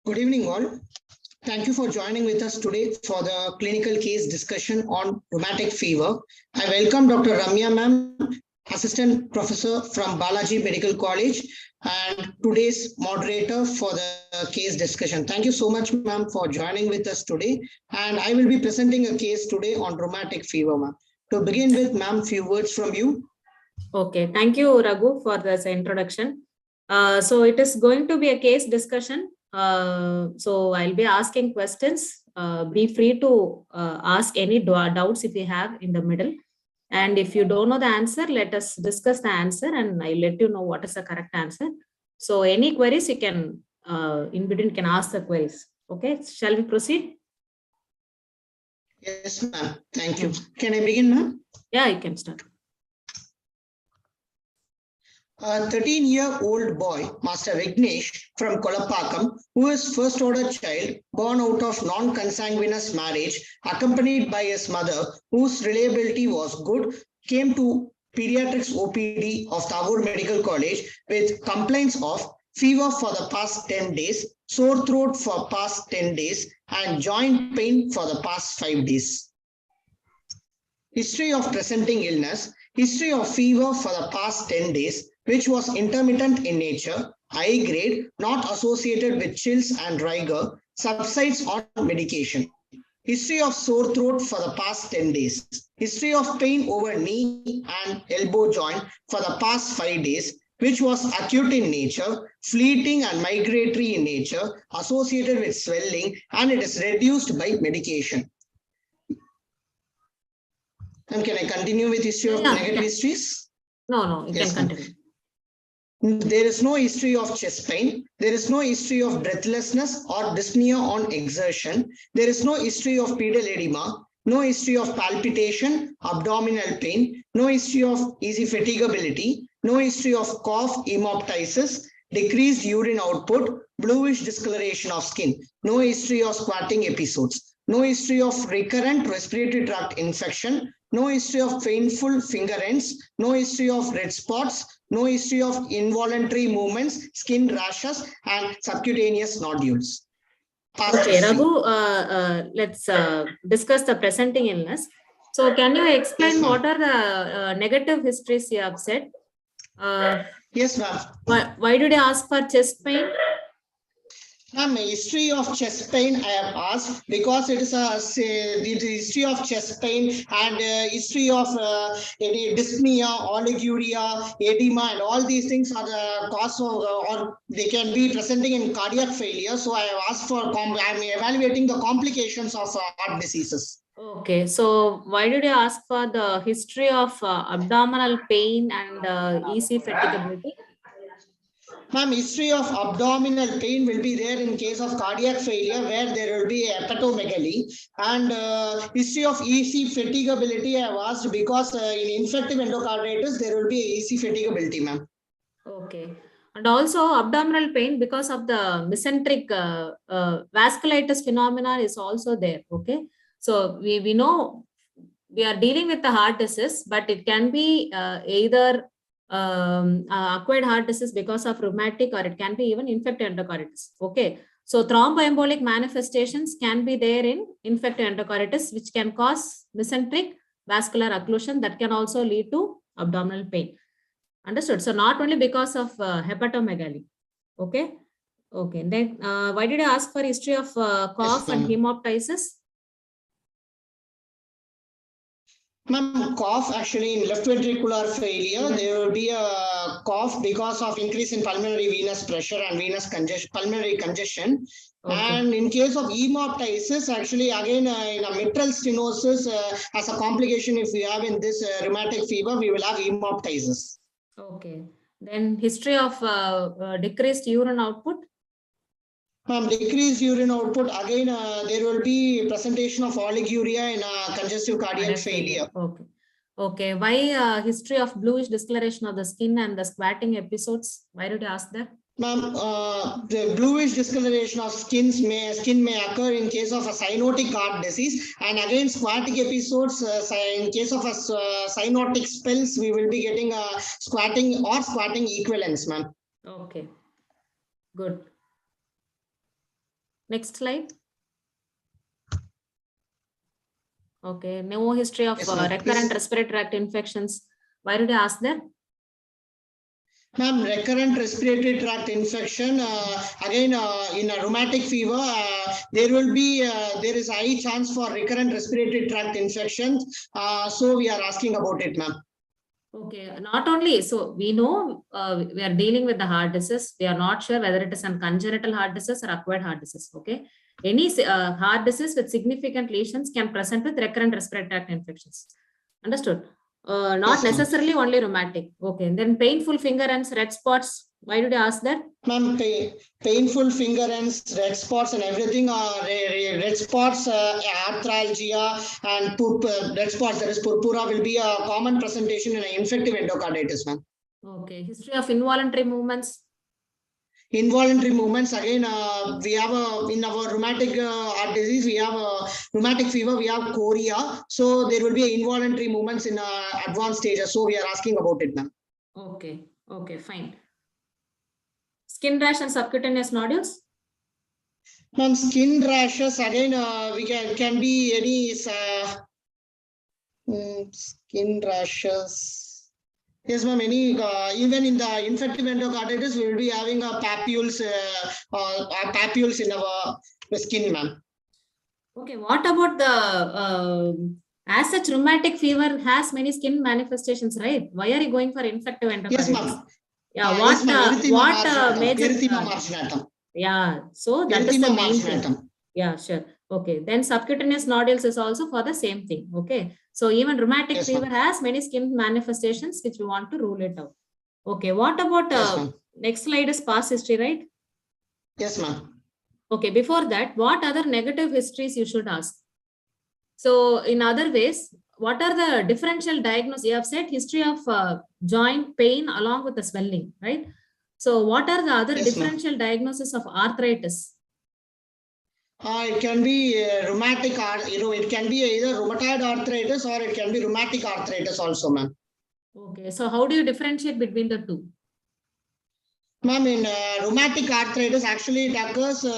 Good evening, all. Thank you for joining with us today for the clinical case discussion on rheumatic fever. I welcome Dr. Ramya ma'am, Assistant Professor from Balaji Medical College, and today's moderator for the case discussion. Thank you so much, ma'am, for joining with us today. And I will be presenting a case today on rheumatic fever, ma'am. To begin with, ma'am, few words from you. Okay, thank you, Raghu, for this introduction. So it is going to be a case discussion. So I'll be asking questions. Be free to ask any doubts if you have in the middle. And if you don't know the answer, let us discuss the answer and I'll let you know what is the correct answer. So any queries you can, in between, can ask the queries. Okay, shall we proceed? Yes, ma'am. Thank you. Can I begin, ma'am? Yeah, you can start. A 13-year-old boy, Master Vignesh from Kolapakam, who is first-order child born out of non-consanguineous marriage, accompanied by his mother, whose reliability was good, came to Pediatrics OPD of Tagore Medical College with complaints of fever for the past 10 days, sore throat for past 10 days, and joint pain for the past 5 days. History of presenting illness. History of fever for the past 10 days, which was intermittent in nature, high grade, not associated with chills and rigor, subsides on medication. History of sore throat for the past 10 days. History of pain over knee and elbow joint for the past 5 days, which was acute in nature, fleeting and migratory in nature, associated with swelling, and it is reduced by medication. And can I continue with history of negative histories? No, you can continue. There is no history of chest pain. There is no history of breathlessness or dyspnea on exertion. There is no history of pedal edema. No history of palpitation, abdominal pain. No history of easy fatigability. No history of cough, hemoptysis, decreased urine output, bluish discoloration of skin. No history of squatting episodes. No history of recurrent respiratory tract infection. No history of painful finger ends, no history of red spots, no history of involuntary movements, skin rashes, and subcutaneous nodules. Okay, Raghu, let's discuss the presenting illness. So can you explain what are the negative histories you have said? Yes, ma'am. Why did you ask for chest pain? Ma'am, history of chest pain I have asked because it is the history of chest pain and history of any dyspnea, oliguria, edema, and all these things are the cause of or they can be presenting in cardiac failure. So I have asked for I'm evaluating the complications of heart diseases. Okay, so why did you ask for the history of abdominal pain and easy fatigability? Ma'am, history of abdominal pain will be there in case of cardiac failure where there will be hepatomegaly, and history of EC fatigability I have asked because in infective endocarditis there will be EC fatigability, ma'am. Okay, and also abdominal pain because of the mesenteric vasculitis phenomenon is also there. Okay, so we know we are dealing with the heart disease, but it can be either acquired heart disease because of rheumatic, or it can be even infective endocarditis. Okay, so thromboembolic manifestations can be there in infective endocarditis, which can cause mesenteric vascular occlusion that can also lead to abdominal pain. Understood? So not only because of hepatomegaly. Okay. Okay. Then why did I ask for history of cough and hemoptysis? Ma'am, cough actually in left ventricular failure, there will be a cough because of increase in pulmonary venous pressure and venous congestion, pulmonary congestion. Okay. And in case of hemoptysis, actually again in a mitral stenosis as a complication, if we have in this rheumatic fever, we will have hemoptysis. Okay. Then history of decreased urine output. Decreased urine output, again there will be presentation of oliguria in congestive cardiac failure. Okay. Okay. Why history of bluish discoloration of the skin and the squatting episodes? Why did you ask that? Ma'am, the bluish discoloration of skin may occur in case of a cyanotic heart disease, and again squatting episodes in case of a cyanotic spells, we will be getting a squatting or squatting equivalence, ma'am. Okay. Good. Next slide. Okay, no history of recurrent respiratory tract infections. Why did I ask that? Ma'am, recurrent respiratory tract infection, again, in a rheumatic fever, there is a high chance for recurrent respiratory tract infections. So we are asking about it, ma'am. Okay, not only, so we know we are dealing with the heart disease. We are not sure whether it is a congenital heart disease or acquired heart disease. Okay, any heart disease with significant lesions can present with recurrent respiratory tract infections. Understood? Not necessarily only rheumatic. Okay, and then painful finger ends, red spots. Why did you ask that? Ma'am, painful finger ends, red spots and everything, red spots, arthralgia and red spots, that is purpura, will be a common presentation in an infective endocarditis, ma'am. Okay, history of involuntary movements. Involuntary movements, again, we have in our rheumatic heart disease, we have rheumatic fever, we have chorea. So there will be involuntary movements in advanced stages. So we are asking about it, ma'am. Okay, okay, fine. Skin rash and subcutaneous nodules? Ma'am, skin rashes, again, we can be any skin rashes. Yes, ma'am. Even in the infective endocarditis, we will be having papules in our skin, ma'am. Okay, what about the as such rheumatic fever has many skin manifestations, right? Why are you going for infective endocarditis? Yes, ma'am. Yeah, major erythema marginatum. Yeah, so that is the main thing. Yeah, sure. Okay, then subcutaneous nodules is also for the same thing. Okay, so even rheumatic fever has many skin manifestations which we want to rule it out. Okay, what about next slide is past history, right? Yes, ma'am. Okay, before that, what other negative histories you should ask? So in other ways, what are the differential diagnosis? You have said history of joint pain along with the swelling, right? So what are the other differential diagnoses of arthritis? It can be rheumatic, it can be either rheumatoid arthritis or it can be rheumatic arthritis also, ma'am. Okay, so how do you differentiate between the two? Ma'am, in rheumatic arthritis, actually it occurs in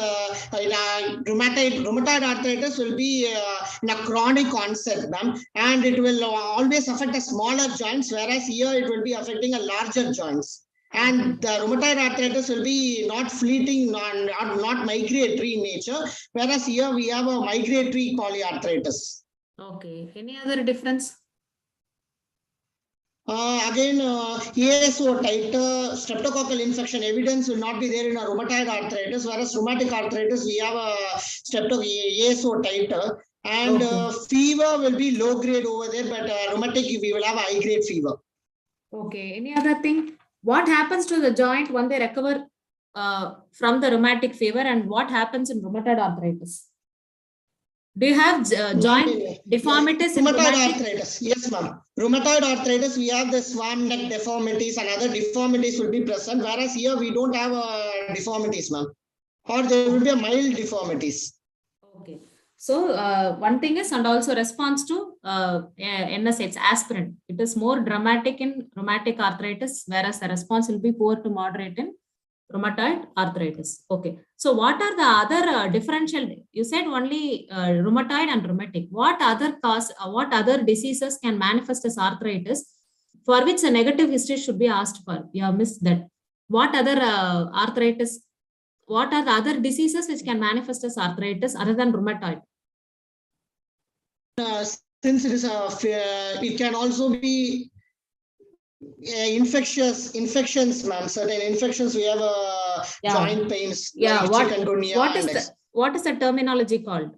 rheumatoid arthritis will be in a chronic onset, ma'am, and it will always affect the smaller joints, whereas here it will be affecting a larger joints. And the rheumatoid arthritis will be not fleeting, not migratory in nature, whereas here we have a migratory polyarthritis. Okay, any other difference? Again, ASO titer, streptococcal infection evidence will not be there in a rheumatoid arthritis, whereas rheumatic arthritis, we have a ASO titer, and fever will be low grade over there, but rheumatic, we will have a high grade fever. Okay, any other thing? What happens to the joint when they recover from the rheumatic fever, and what happens in rheumatoid arthritis? Do you have joint deformities in rheumatic arthritis? Yes, ma'am. Rheumatoid arthritis, we have the swan neck deformities and other deformities will be present, whereas here we don't have deformities, ma'am. Or there will be a mild deformities. Okay. So one thing is, and also response to NSAIDs, aspirin. It is more dramatic in rheumatic arthritis, whereas the response will be poor to moderate in rheumatoid arthritis. Okay. So what are the other differential? You said only rheumatoid and rheumatic. What other diseases can manifest as arthritis for which a negative history should be asked for? You have missed that. What other arthritis? What are the other diseases which can manifest as arthritis other than rheumatoid? Since it is it can also be infections, ma'am. Certain infections we have joint pains. Yeah. Like what is the terminology called?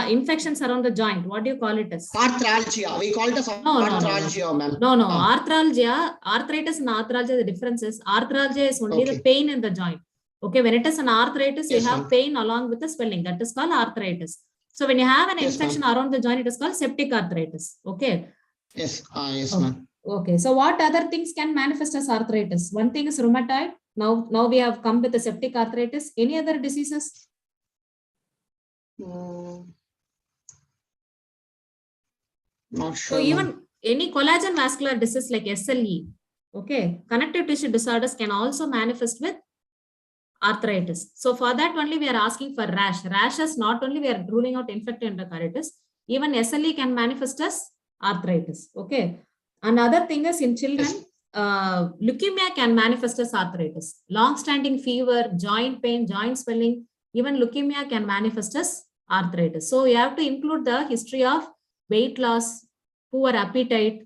Infections around the joint. What do you call it as? Arthralgia. We call it as arthralgia, ma'am. No. Arthralgia, arthritis and arthralgia, the difference is arthralgia is only the pain in the joint. Okay, when it is an arthritis, you have pain along with the swelling. That is called arthritis. So when you have an infection around the joint, it is called septic arthritis. Okay. Yes, ma'am. Okay. So what other things can manifest as arthritis? One thing is rheumatoid. Now we have come with the septic arthritis. Any other diseases? Not sure. So even any collagen vascular disease like SLE, okay, connective tissue disorders can also manifest with arthritis. So for that only we are asking for rash. Rashes, not only we are ruling out infective endocarditis, even SLE can manifest as arthritis. Okay. Another thing is in children, leukemia can manifest as arthritis. Long-standing fever, joint pain, joint swelling, even leukemia can manifest as arthritis. So you have to include the history of weight loss, poor appetite.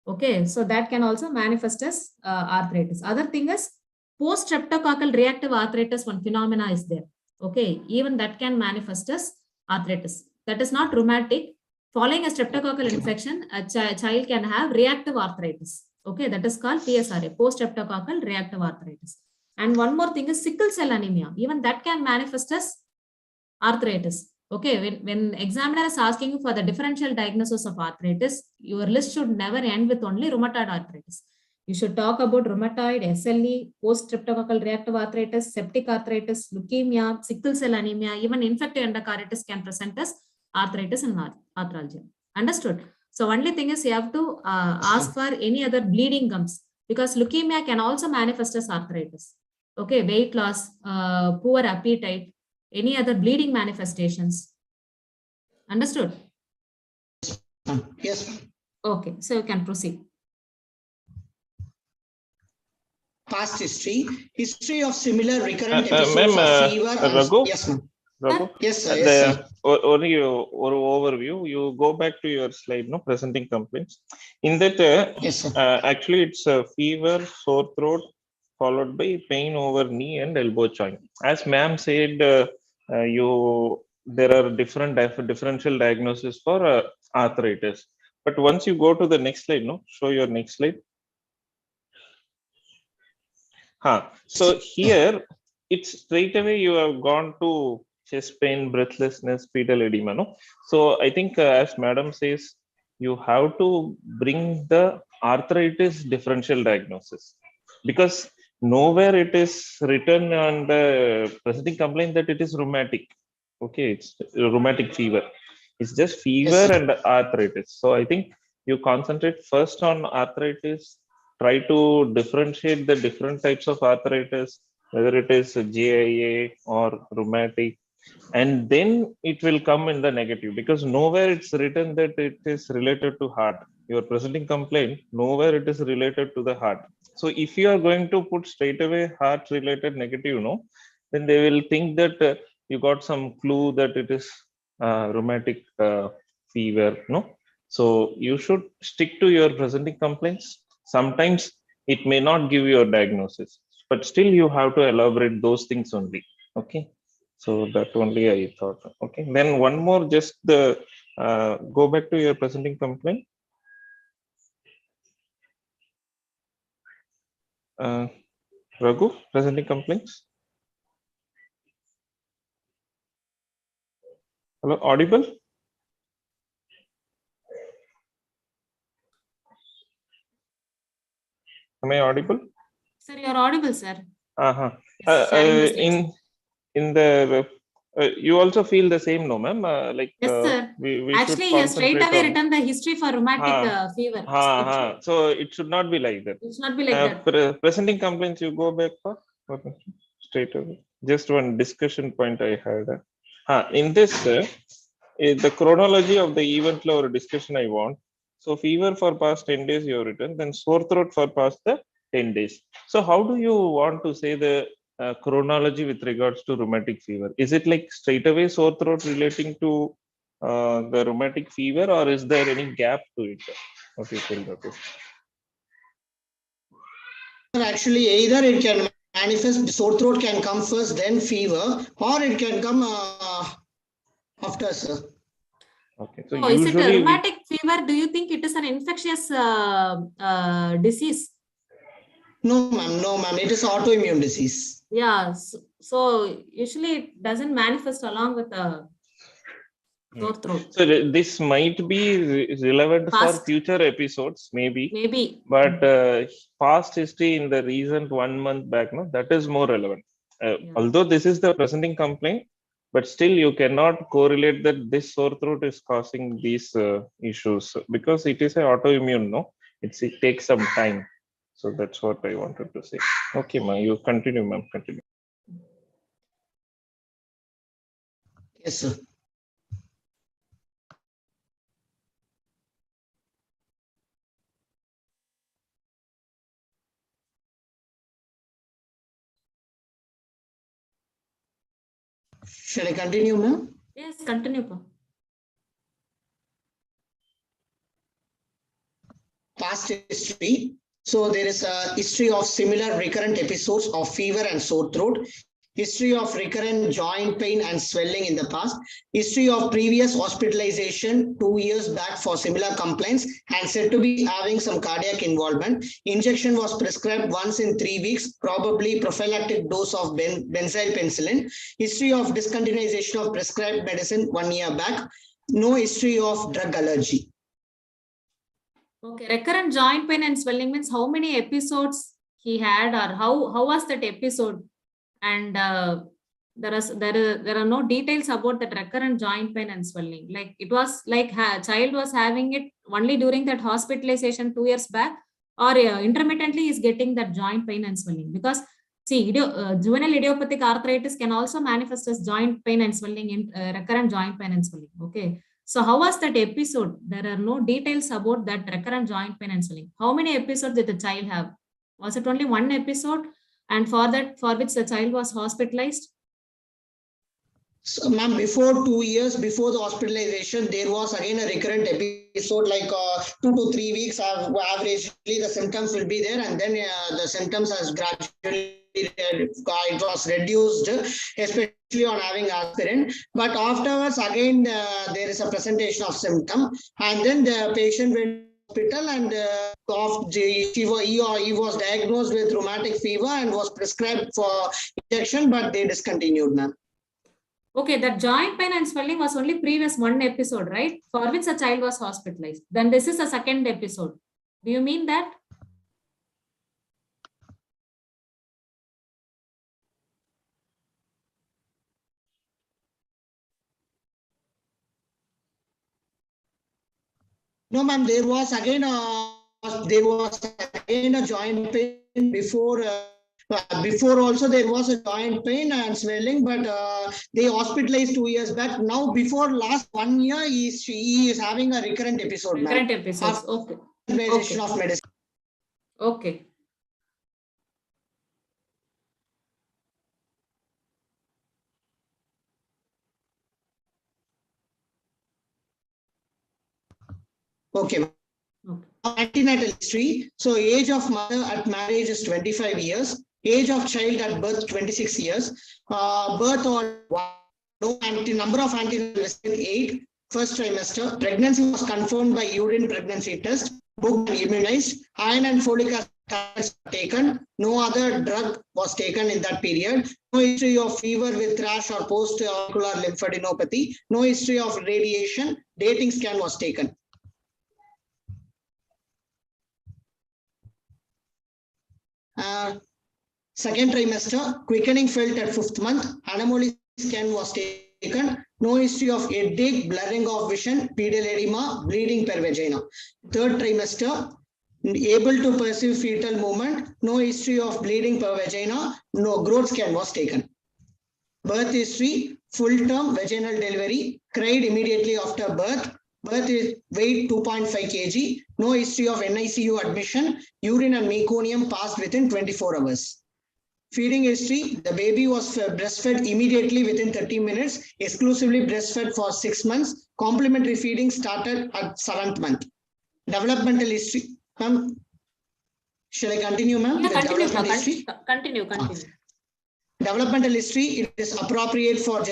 Okay, so that can also manifest as arthritis. Other thing is post-streptococcal reactive arthritis, one phenomena is there. Okay, even that can manifest as arthritis. That is not rheumatic. Following a streptococcal infection, a child can have reactive arthritis. Okay, that is called PSRA, post-streptococcal reactive arthritis. And one more thing is sickle cell anemia. Even that can manifest as arthritis. Okay, when examiner is asking you for the differential diagnosis of arthritis, your list should never end with only rheumatoid arthritis. You should talk about rheumatoid, SLE, post-streptococcal reactive arthritis, septic arthritis, leukemia, sickle cell anemia, even infective endocarditis can present as arthritis and arthralgia. Understood? So only thing is you have to ask for any other bleeding gums, because leukemia can also manifest as arthritis. Okay, weight loss, poor appetite, any other bleeding manifestations. Understood? Yes. Okay, so you can proceed. Past history of similar recurrent episodes of fever. Raghu? Yes, ma'am. Raghu? Yes, sir. Yes, sir. Only overview. You go back to your slide, no, presenting complaints. In that, Yes, sir. actually, it's a fever, sore throat, followed by pain over knee and elbow joint. As ma'am said, there are differential diagnosis for arthritis. But once you go to the next slide, no, show your next slide. So here, it's straight away you have gone to chest pain, breathlessness, pedal edema. No? So I think as madam says, you have to bring the arthritis differential diagnosis, because nowhere it is written on the presenting complaint that it is rheumatic. Okay, it's rheumatic fever. It's just fever and arthritis. So I think you concentrate first on arthritis, try to differentiate the different types of arthritis, whether it is GIA or rheumatic, and then it will come in the negative, because nowhere it's written that it is related to heart. Your presenting complaint, nowhere it is related to the heart. So if you are going to put straight away heart related negative, no, then they will think that you got some clue that it is rheumatic fever, no. So you should stick to your presenting complaints. Sometimes it may not give you a diagnosis, but still you have to elaborate those things only. Okay. So that only I thought. Okay. Then one more, just the go back to your presenting complaint. Raghu, presenting complaints. Hello, audible? Am I audible? Sir, you're audible, sir. In the you also feel the same, no, ma'am? Yes, sir. We actually, he has straight away written the history for rheumatic fever. So it should not be like that. It should not be like that. Presenting complaints, you go back for straight away. Just one discussion point I had. In this, the chronology of the event or discussion I want. So fever for past 10 days you have written, then sore throat for past the 10 days. So how do you want to say the chronology with regards to rheumatic fever? Is it like straight away sore throat relating to the rheumatic fever, or is there any gap to it? What do you feel, Doctor? Actually, either it can manifest, sore throat can come first, then fever, or it can come after, sir. Okay. So is it a rheumatic fever? Do you think it is an infectious disease? No, ma'am. No, ma'am. It is autoimmune disease. Yeah. So usually it doesn't manifest along with the sore throat. So this might be relevant for future episodes, maybe. Maybe. But past history in the recent 1 month back, no, that is more relevant. Although this is the presenting complaint, but still you cannot correlate that this sore throat is causing these issues, because it is an autoimmune, no? It takes some time. So that's what I wanted to say. Okay, ma'am, you continue, ma'am. Continue. Yes, sir. Shall I continue, ma'am? Yes, continue. Past history. So there is a history of similar recurrent episodes of fever and sore throat, history of recurrent joint pain and swelling in the past, history of previous hospitalization 2 years back for similar complaints and said to be having some cardiac involvement. Injection was prescribed once in 3 weeks, probably prophylactic dose of benzyl penicillin. History of discontinuation of prescribed medicine 1 year back. No history of drug allergy. Okay, recurrent joint pain and swelling means how many episodes he had, or how was that episode? And there are no details about that recurrent joint pain and swelling. Like it was like child was having it only during that hospitalization 2 years back, or intermittently is getting that joint pain and swelling. Because see, juvenile idiopathic arthritis can also manifest as joint pain and swelling in recurrent joint pain and swelling. Okay. So how was that episode? There are no details about that recurrent joint pain and swelling. How many episodes did the child have? Was it only one episode? And for which the child was hospitalized? So, ma'am, before 2 years, before the hospitalization, there was again a recurrent episode, like 2 to 3 weeks. Averagely, the symptoms will be there, and then the symptoms has gradually it was reduced, especially on having aspirin. But afterwards, again, there is a presentation of symptom, and then the patient went hospital and he was diagnosed with rheumatic fever and was prescribed for injection, but they discontinued, ma'am. Okay, that joint pain and swelling was only previous one episode, right? For which the child was hospitalized. Then this is a second episode. Do you mean that? No, ma'am, there was again a joint pain before. Before also there was a joint pain and swelling, but they hospitalized 2 years back. Now before last 1 year, he is having a recurrent episode. Recurrent episodes. Okay. Okay. Of medicine. Okay. Okay. Antenatal history. So age of mother at marriage is 25 years. Age of child at birth 26 years. Birth or no number of antenatal is 8. First trimester. Pregnancy was confirmed by urine pregnancy test. Booked and immunized. Iron and folic acid taken. No other drug was taken in that period. No history of fever with rash or post-auricular lymphadenopathy. No history of radiation. Dating scan was taken. Second trimester, quickening felt at 5th month, anomaly scan was taken, no history of headache, blurring of vision, pedal edema, bleeding per vagina. Third trimester, able to perceive fetal movement, no history of bleeding per vagina, no growth scan was taken. Birth history, full term vaginal delivery, cried immediately after birth. Birth is weight 2.5 kg, no history of NICU admission, urine and meconium passed within 24 hours. Feeding history, the baby was breastfed immediately within 30 minutes, exclusively breastfed for 6 months. Complementary feeding started at 7th month. Developmental history, ma'am. Shall I continue, ma'am? Yeah, continue. Developmental history, it is appropriate for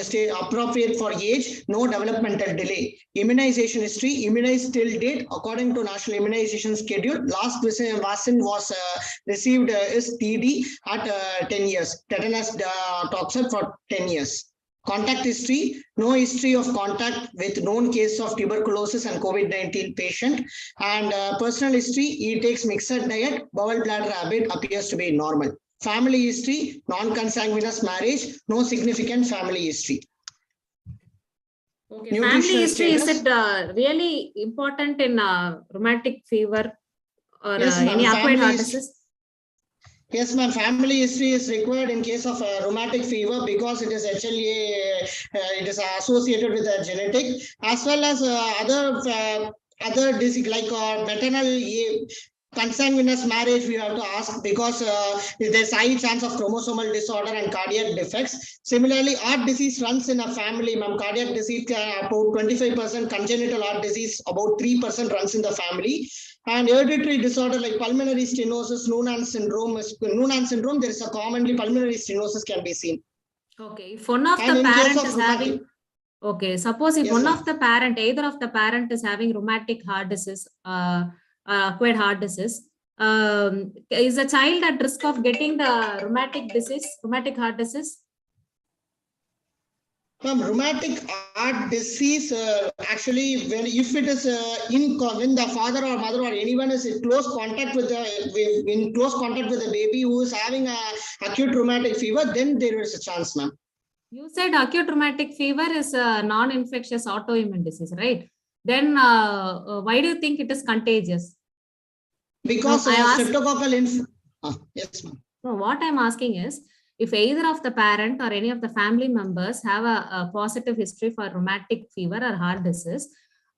age, no developmental delay. Immunization history, immunized till date according to national immunization schedule. Last vaccine was received is TD at 10 years. Tetanus toxoid for 10 years. Contact history, no history of contact with known case of tuberculosis and COVID-19 patient. And personal history, he takes mixed diet, bowel bladder habit appears to be normal. Family history, non-consanguineous marriage, no significant family history. Okay. Family history, is it really important in rheumatic fever or yes, any acquired heart disease? Yes, ma'am. Family history is required in case of rheumatic fever because it is HLA, it is associated with a genetic, as well as other disease like maternal consanguineous marriage. We have to ask because there's high chance of chromosomal disorder and cardiac defects. Similarly, heart disease runs in a family, ma'am. Cardiac disease about 25%, congenital heart disease about 3% runs in the family. And hereditary disorder like pulmonary stenosis, Noonan syndrome, there is a commonly pulmonary stenosis can be seen. Okay, if one of And the in case parent of is rheumatic, having, okay, suppose if yes, one ma'am. of the parent, either of the parent is having rheumatic heart disease, acquired heart disease, is the child at risk of getting the rheumatic heart disease? Rheumatic heart disease, actually, when if it is when the father or mother or anyone is in close contact with the baby who is having a acute rheumatic fever, then there is a chance, ma'am. You said acute rheumatic fever is a non-infectious autoimmune disease, right? Then why do you think it is contagious? Because streptococcal yes, ma'am. No, what I'm asking is, if either of the parent or any of the family members have a positive history for rheumatic fever or heart disease,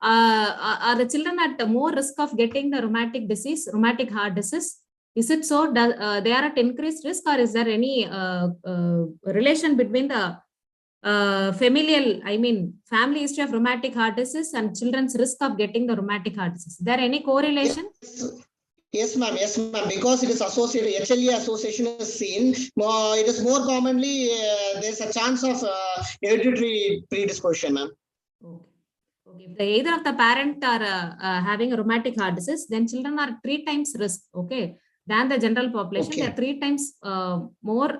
are the children at more risk of getting the rheumatic heart disease? Is it so? They are at increased risk, or is there any relation between the family history of rheumatic heart disease and children's risk of getting the rheumatic heart disease? Is there any correlation? Yes, ma'am. Yes, ma'am. Because it is associated, HLA association is seen. It is more commonly, there's a chance of hereditary predisposition, ma'am. Okay. If either of the parent are having a rheumatic heart disease, then children are 3 times risk, okay, than the general population. Okay. They are 3 times more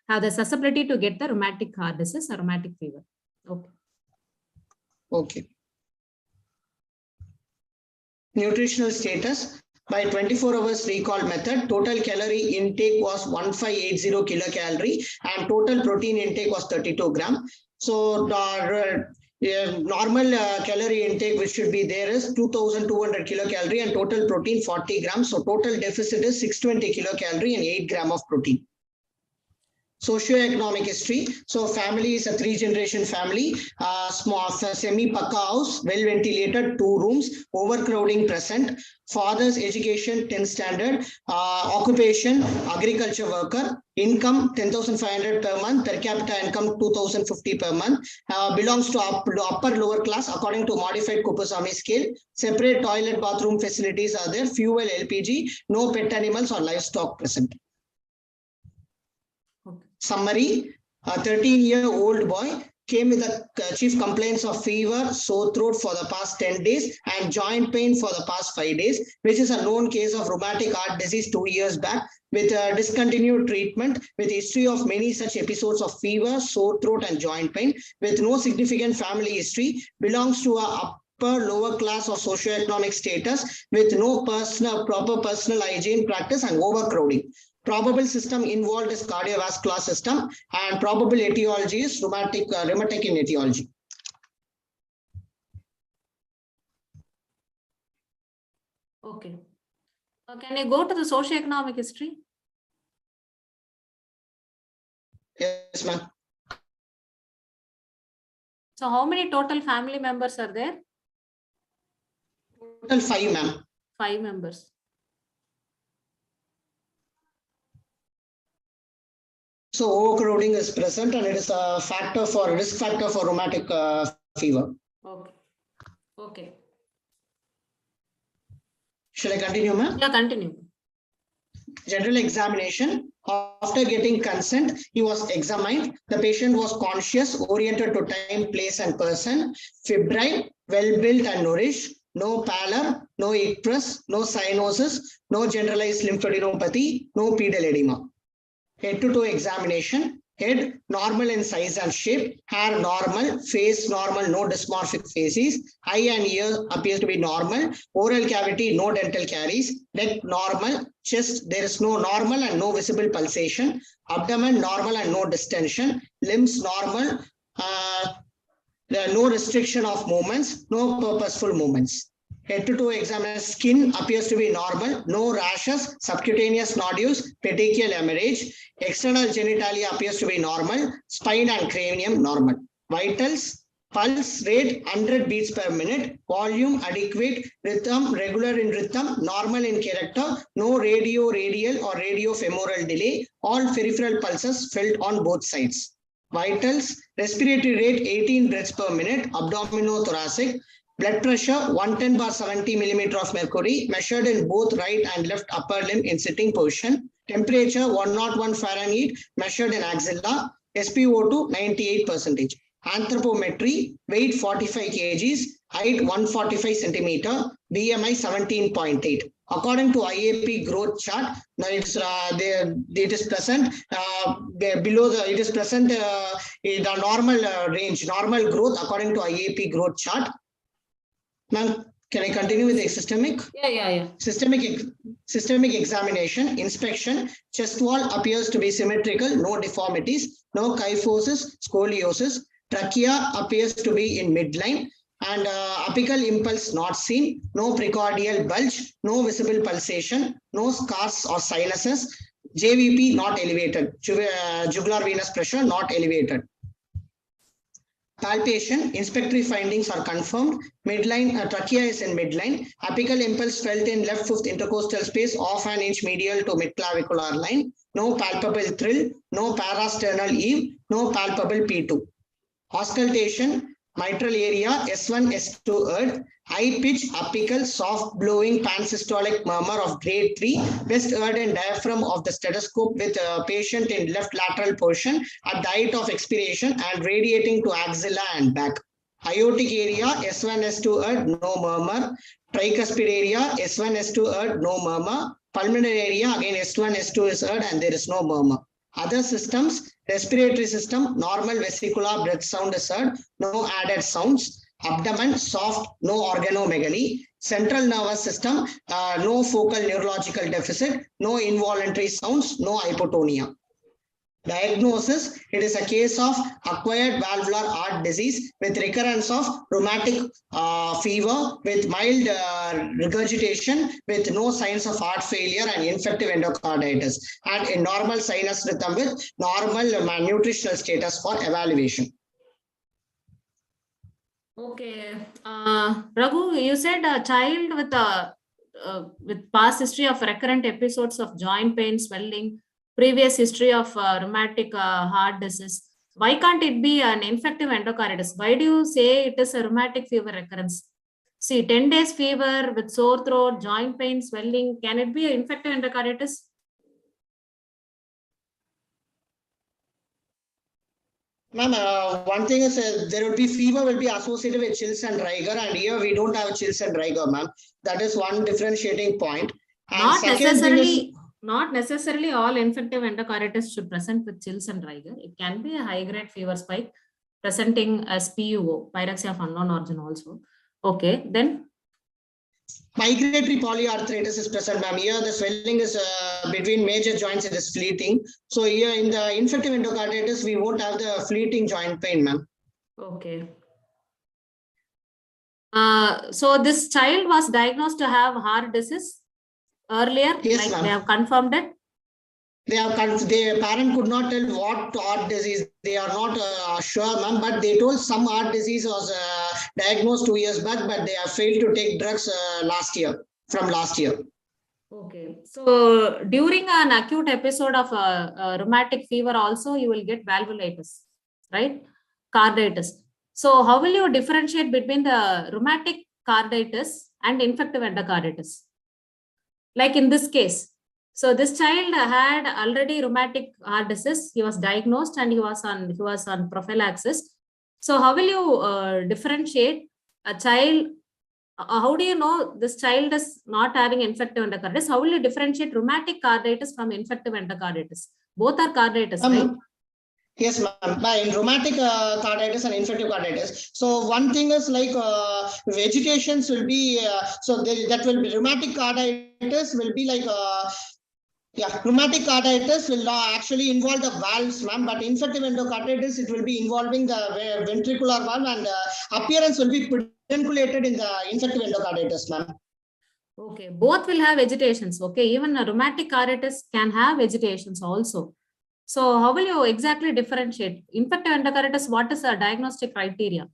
have the susceptibility to get the rheumatic heart disease or rheumatic fever. Okay. Okay. Nutritional status. By 24 hours recall method, total calorie intake was 1580 kilocalorie and total protein intake was 32 gram. So normal calorie intake which should be there is 2200 kilocalorie and total protein 40 grams. So total deficit is 620 kilocalorie and 8 gram of protein. Socioeconomic history. So family is a 3-generation family, small semi-pakka house, well ventilated, 2 rooms, overcrowding present. Father's education 10 standard, occupation agriculture worker, income 10,500 per month, per capita income 2,050 per month, belongs to upper lower class according to modified Kuppuswamy scale. Separate toilet bathroom facilities are there, fuel LPG, no pet animals or livestock present. Summary, a 13-year-old boy came with the chief complaints of fever, sore throat for the past 10 days and joint pain for the past 5 days, which is a known case of rheumatic heart disease 2 years back with discontinued treatment with history of many such episodes of fever, sore throat and joint pain with no significant family history, belongs to a upper lower class of socioeconomic status with no proper personal hygiene practice and overcrowding. Probable system involved is cardiovascular system and probable etiology is rheumatic in etiology. Okay. Can I go to the socioeconomic history? Yes, ma'am. So how many total family members are there? Total 5, ma'am. 5 members. So overcrowding is present and it is a risk factor for rheumatic fever. Okay. Okay. Shall I continue, ma'am? Yeah, continue. General examination. After getting consent, he was examined. The patient was conscious, oriented to time, place, and person, febrile, well-built and nourished, no pallor, no icterus, no cyanosis, no generalized lymphadenopathy, no pedal edema. Head-to-toe examination. Head normal in size and shape, hair normal, face normal, no dysmorphic faces, eye and ears appears to be normal, oral cavity, no dental caries, neck normal, chest there is no normal and no visible pulsation, abdomen normal and no distension, limbs normal, there are no restriction of movements, no purposeful movements. Head to toe examiner, skin appears to be normal, no rashes, subcutaneous nodules, petechial hemorrhage. External genitalia appears to be normal, spine and cranium normal. Vitals, pulse rate 100 beats per minute, volume adequate, rhythm regular in rhythm, normal in character, no radial or radiofemoral delay, all peripheral pulses felt on both sides. Vitals, respiratory rate 18 breaths per minute, abdominothoracic, blood pressure 110/70 millimeter of mercury, measured in both right and left upper limb in sitting position, temperature 101 Fahrenheit, measured in axilla, SpO2 98%. Anthropometry, weight 45 kgs, height 145 centimeter, BMI 17.8. According to IAP growth chart, now it is present below the, it is present in the normal range, normal growth according to IAP growth chart. Ma'am, can I continue with the systemic? Yeah. Systemic examination, inspection, chest wall appears to be symmetrical, no deformities, no kyphosis, scoliosis. Trachea appears to be in midline, and apical impulse not seen, no precordial bulge, no visible pulsation, no scars or sinuses, JVP not elevated, jugular venous pressure not elevated. Palpation, inspectory findings are confirmed. Midline, trachea is in midline. Apical impulse felt in left fifth intercostal space of an inch medial to midclavicular line. No palpable thrill, no parasternal eve, no palpable P2. Auscultation, mitral area, S1, S2 ERD, high pitch, apical, soft blowing pansystolic murmur of grade 3, best ERD and diaphragm of the stethoscope with a patient in left lateral portion at the height of expiration and radiating to axilla and back. Aortic area, S1, S2 ERD, no murmur. Tricuspid area, S1, S2 ERD, no murmur. Pulmonary area, again S1, S2 is ERD and there is no murmur. Other systems, respiratory system, normal vesicular breath sound is heard, no added sounds. Abdomen, soft, no organomegaly. Central nervous system, no focal neurological deficit, no involuntary sounds, no hypotonia. Diagnosis, it is a case of acquired valvular heart disease with recurrence of rheumatic fever with mild regurgitation with no signs of heart failure and infective endocarditis, and a normal sinus rhythm with normal nutritional status for evaluation. Okay. Raghu, you said a child with past history of recurrent episodes of joint pain, swelling, previous history of rheumatic heart disease. Why can't it be an infective endocarditis? Why do you say it is a rheumatic fever recurrence? See, 10 days fever with sore throat, joint pain, swelling. Can it be an infective endocarditis? Ma'am, one thing is there will be fever will be associated with chills and rigor, and here we don't have chills and rigor, ma'am. That is one differentiating point. And not necessarily all infective endocarditis should present with chills and rigor. It can be a high-grade fever spike presenting as PUO, pyrexia of unknown origin also. Okay, then? Migratory polyarthritis is present, ma'am. Here the swelling is between major joints, it is fleeting. So here in the infective endocarditis, we won't have the fleeting joint pain, ma'am. Okay. So this child was diagnosed to have heart disease earlier? Yes, like they have confirmed it? Their parent could not tell what heart disease. They are not sure, ma'am, but they told some heart disease was diagnosed 2 years back, but they have failed to take drugs from last year. Okay. So during an acute episode of rheumatic fever also, you will get valvulitis, right? Carditis. So how will you differentiate between the rheumatic carditis and infective endocarditis? Like in this case, so this child had already rheumatic heart disease. He was diagnosed and he was on prophylaxis. So how will you differentiate a child? How do you know this child is not having infective endocarditis? How will you differentiate rheumatic carditis from infective endocarditis? Both are carditis, right? Yes, ma'am. By rheumatic carditis and infective carditis. So one thing is like vegetations will be that will be rheumatic carditis will be like Yeah, rheumatic carditis will actually involve the valves, ma'am, but infective endocarditis, it will be involving the ventricular valve, and appearance will be pedunculated in the infective endocarditis, ma'am. Okay, both will have vegetations. Okay, even a rheumatic carditis can have vegetations also. So how will you exactly differentiate? Infective endocarditis, what is the diagnostic criteria?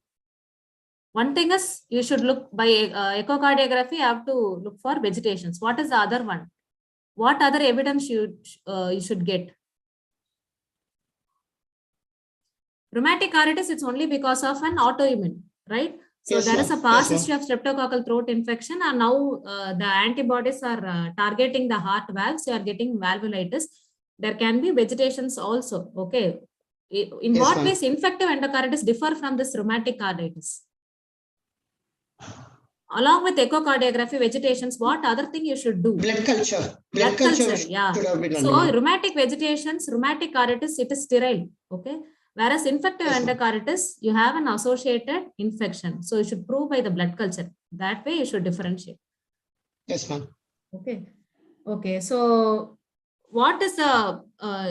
One thing is you should look by echocardiography, you have to look for vegetations. What is the other one? What other evidence you should get? Rheumatic carditis, it's only because of an autoimmune, right? So Yes, there is a ma'am. past Yes, history of streptococcal throat infection, and now the antibodies are targeting the heart valves. You are getting valvulitis. There can be vegetations also. Okay. In Yes, what ma'am. ways infective endocarditis differ from this rheumatic carditis? Along with echocardiography, vegetations, what other thing you should do? Blood culture. Blood culture, should yeah. have been done, So ma'am. rheumatic vegetations, rheumatic carditis, it is sterile. Okay. Whereas infective Yes, ma'am. endocarditis, you have an associated infection. So you should prove by the blood culture. That way you should differentiate. Yes, ma'am. Okay. Okay. So what is the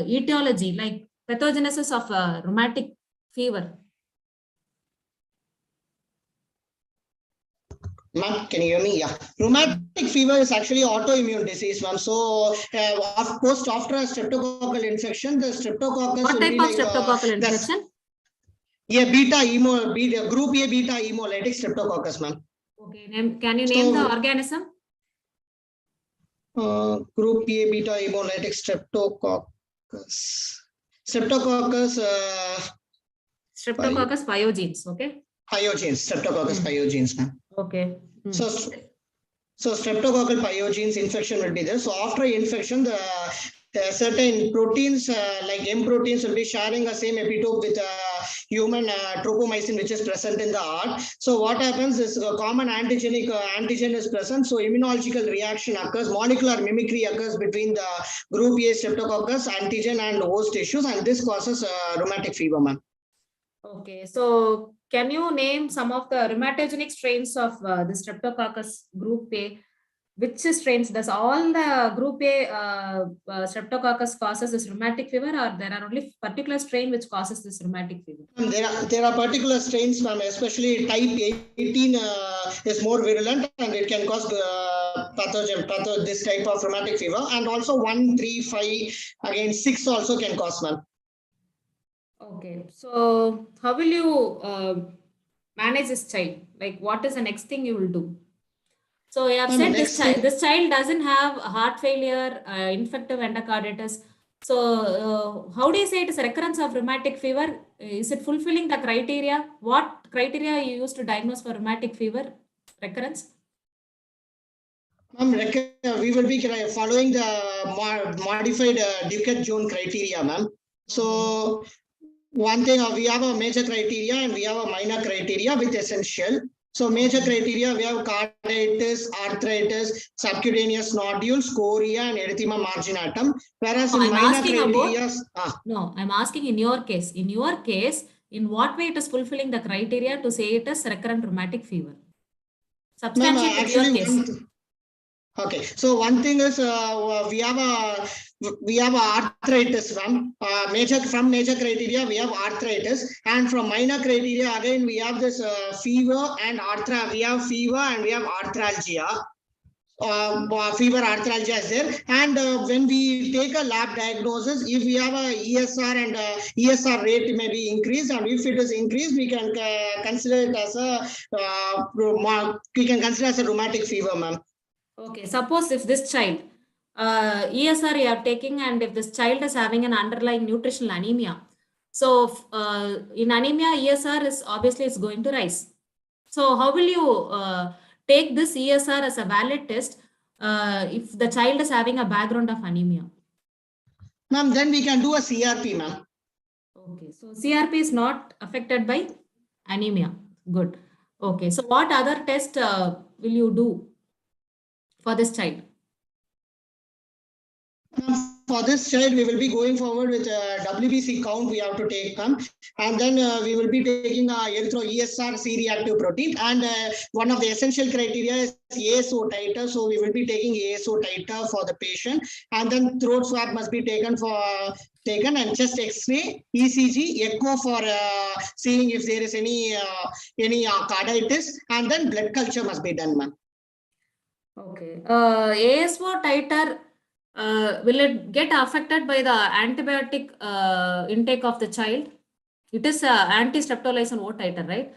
etiology, like pathogenesis of rheumatic fever? Ma'am, can you hear me? Yeah. Rheumatic fever is actually autoimmune disease, ma'am. So, of course, after a streptococcal infection, the streptococcus What will type be of like streptococcal infection? group A beta hemolytic streptococcus, ma'am. Okay. Can you name the organism? Group A beta hemolytic streptococcus. Streptococcus. Streptococcus pyogenes. Okay. Pyogenes. Streptococcus pyogenes, ma'am. Okay. So streptococcal pyogenes infection will be there. So after infection, the certain proteins like M proteins will be sharing the same epitope with human tropomyosin, which is present in the heart. So what happens is a common antigen is present. So immunological reaction occurs, molecular mimicry occurs between the group A streptococcus antigen and host tissues, and this causes rheumatic fever, ma'am. Okay, so can you name some of the rheumatogenic strains of the streptococcus group A? Which strains? Does all the group A streptococcus causes this rheumatic fever, or there are only particular strain which causes this rheumatic fever? There are particular strains, ma'am, especially type 18 is more virulent, and it can cause this type of rheumatic fever, and also 1, 3, 5, again 6 also can cause, ma'am. Okay, so how will you manage this child? Like, what is the next thing you will do? So you have said this child doesn't have heart failure, infective endocarditis. So how do you say it is a recurrence of rheumatic fever? Is it fulfilling the criteria? What criteria you use to diagnose for rheumatic fever recurrence? Ma'am, we will be following the modified Duquette-Jones criteria, ma'am. So one thing, we have a major criteria and we have a minor criteria with essential. So major criteria, we have carditis, arthritis, subcutaneous nodules, chorea, and erythema marginatum. Whereas in minor criteria, no, I'm asking in your case. In your case, in what way it is fulfilling the criteria to say it is recurrent rheumatic fever? Substantiate with your case. Okay, so one thing is we have arthritis, ma'am. Major criteria we have arthritis, and from minor criteria again we have this fever and we have fever and we have arthralgia. Fever arthralgia is there, and when we take a lab diagnosis, if we have a ESR and ESR rate may be increased, and if it is increased, we can consider it as a rheumatic fever, ma'am. Okay, suppose if this child ESR you are taking, and if this child is having an underlying nutritional anemia, so in anemia ESR is obviously it's going to rise. So how will you take this ESR as a valid test if the child is having a background of anemia? Ma'am, then we can do a CRP, ma'am. Okay, so CRP is not affected by anemia. Good. Okay, so what other test will you do for this child? for this child, we will be going forward with WBC count we have to take and then we will be taking ESR C-reactive protein, and one of the essential criteria is ASO titer. So we will be taking ASO titer for the patient, and then throat swab must be taken and chest X-ray, ECG, echo for seeing if there is any carditis, and then blood culture must be done, ma'am. Okay. ASO titer, will it get affected by the antibiotic intake of the child? It is anti-streptolysin O titer, right?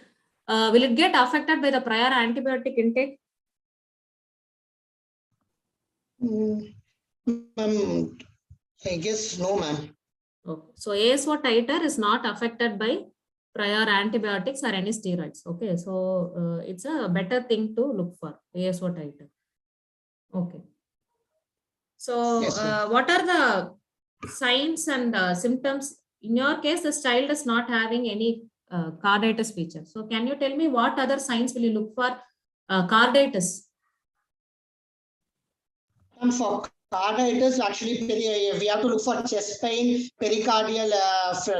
Will it get affected by the prior antibiotic intake? I guess no, ma'am. Okay. So ASO titer is not affected by prior antibiotics or any steroids. Okay. So it's a better thing to look for, ASO titer. Okay. So Yes, what are the signs and symptoms? In your case, this child is not having any carditis feature. So can you tell me what other signs will you look for carditis? For carditis, actually, we have to look for chest pain, pericardial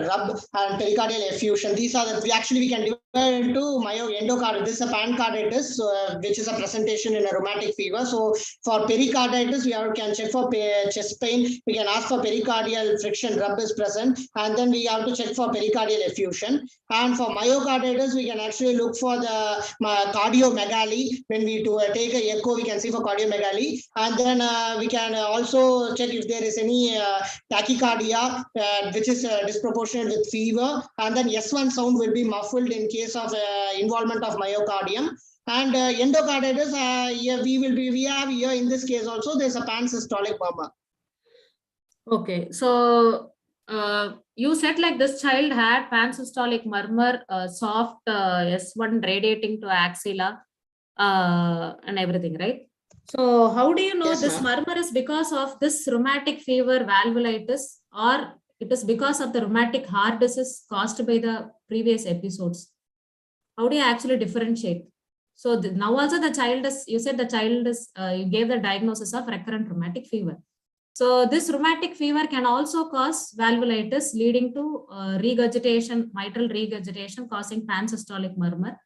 rub, and pericardial effusion. These are we can divide into endocarditis. This is a pancarditis, which is a presentation in a rheumatic fever. So for pericarditis, we can check for chest pain. We can ask for pericardial friction rub is present, and then we have to check for pericardial effusion. And for myocarditis, we can actually look for the cardiomegaly. When we take an echo, we can see for cardiomegaly, and then we can also check if there is any tachycardia, which is disproportionate with fever, and then S1 sound will be muffled in case of involvement of myocardium. And endocarditis, we have here in this case also there's a pansystolic murmur. Okay, so you said like this child had pansystolic murmur, soft S1 radiating to axilla and everything, right? So how do you know this murmur is because of this rheumatic fever valvulitis, or it is because of the rheumatic heart disease caused by the previous episodes? How do you actually differentiate? So now also the child is, you said the child is, you gave the diagnosis of recurrent rheumatic fever. So this rheumatic fever can also cause valvulitis leading to regurgitation, mitral regurgitation, causing pansystolic murmur.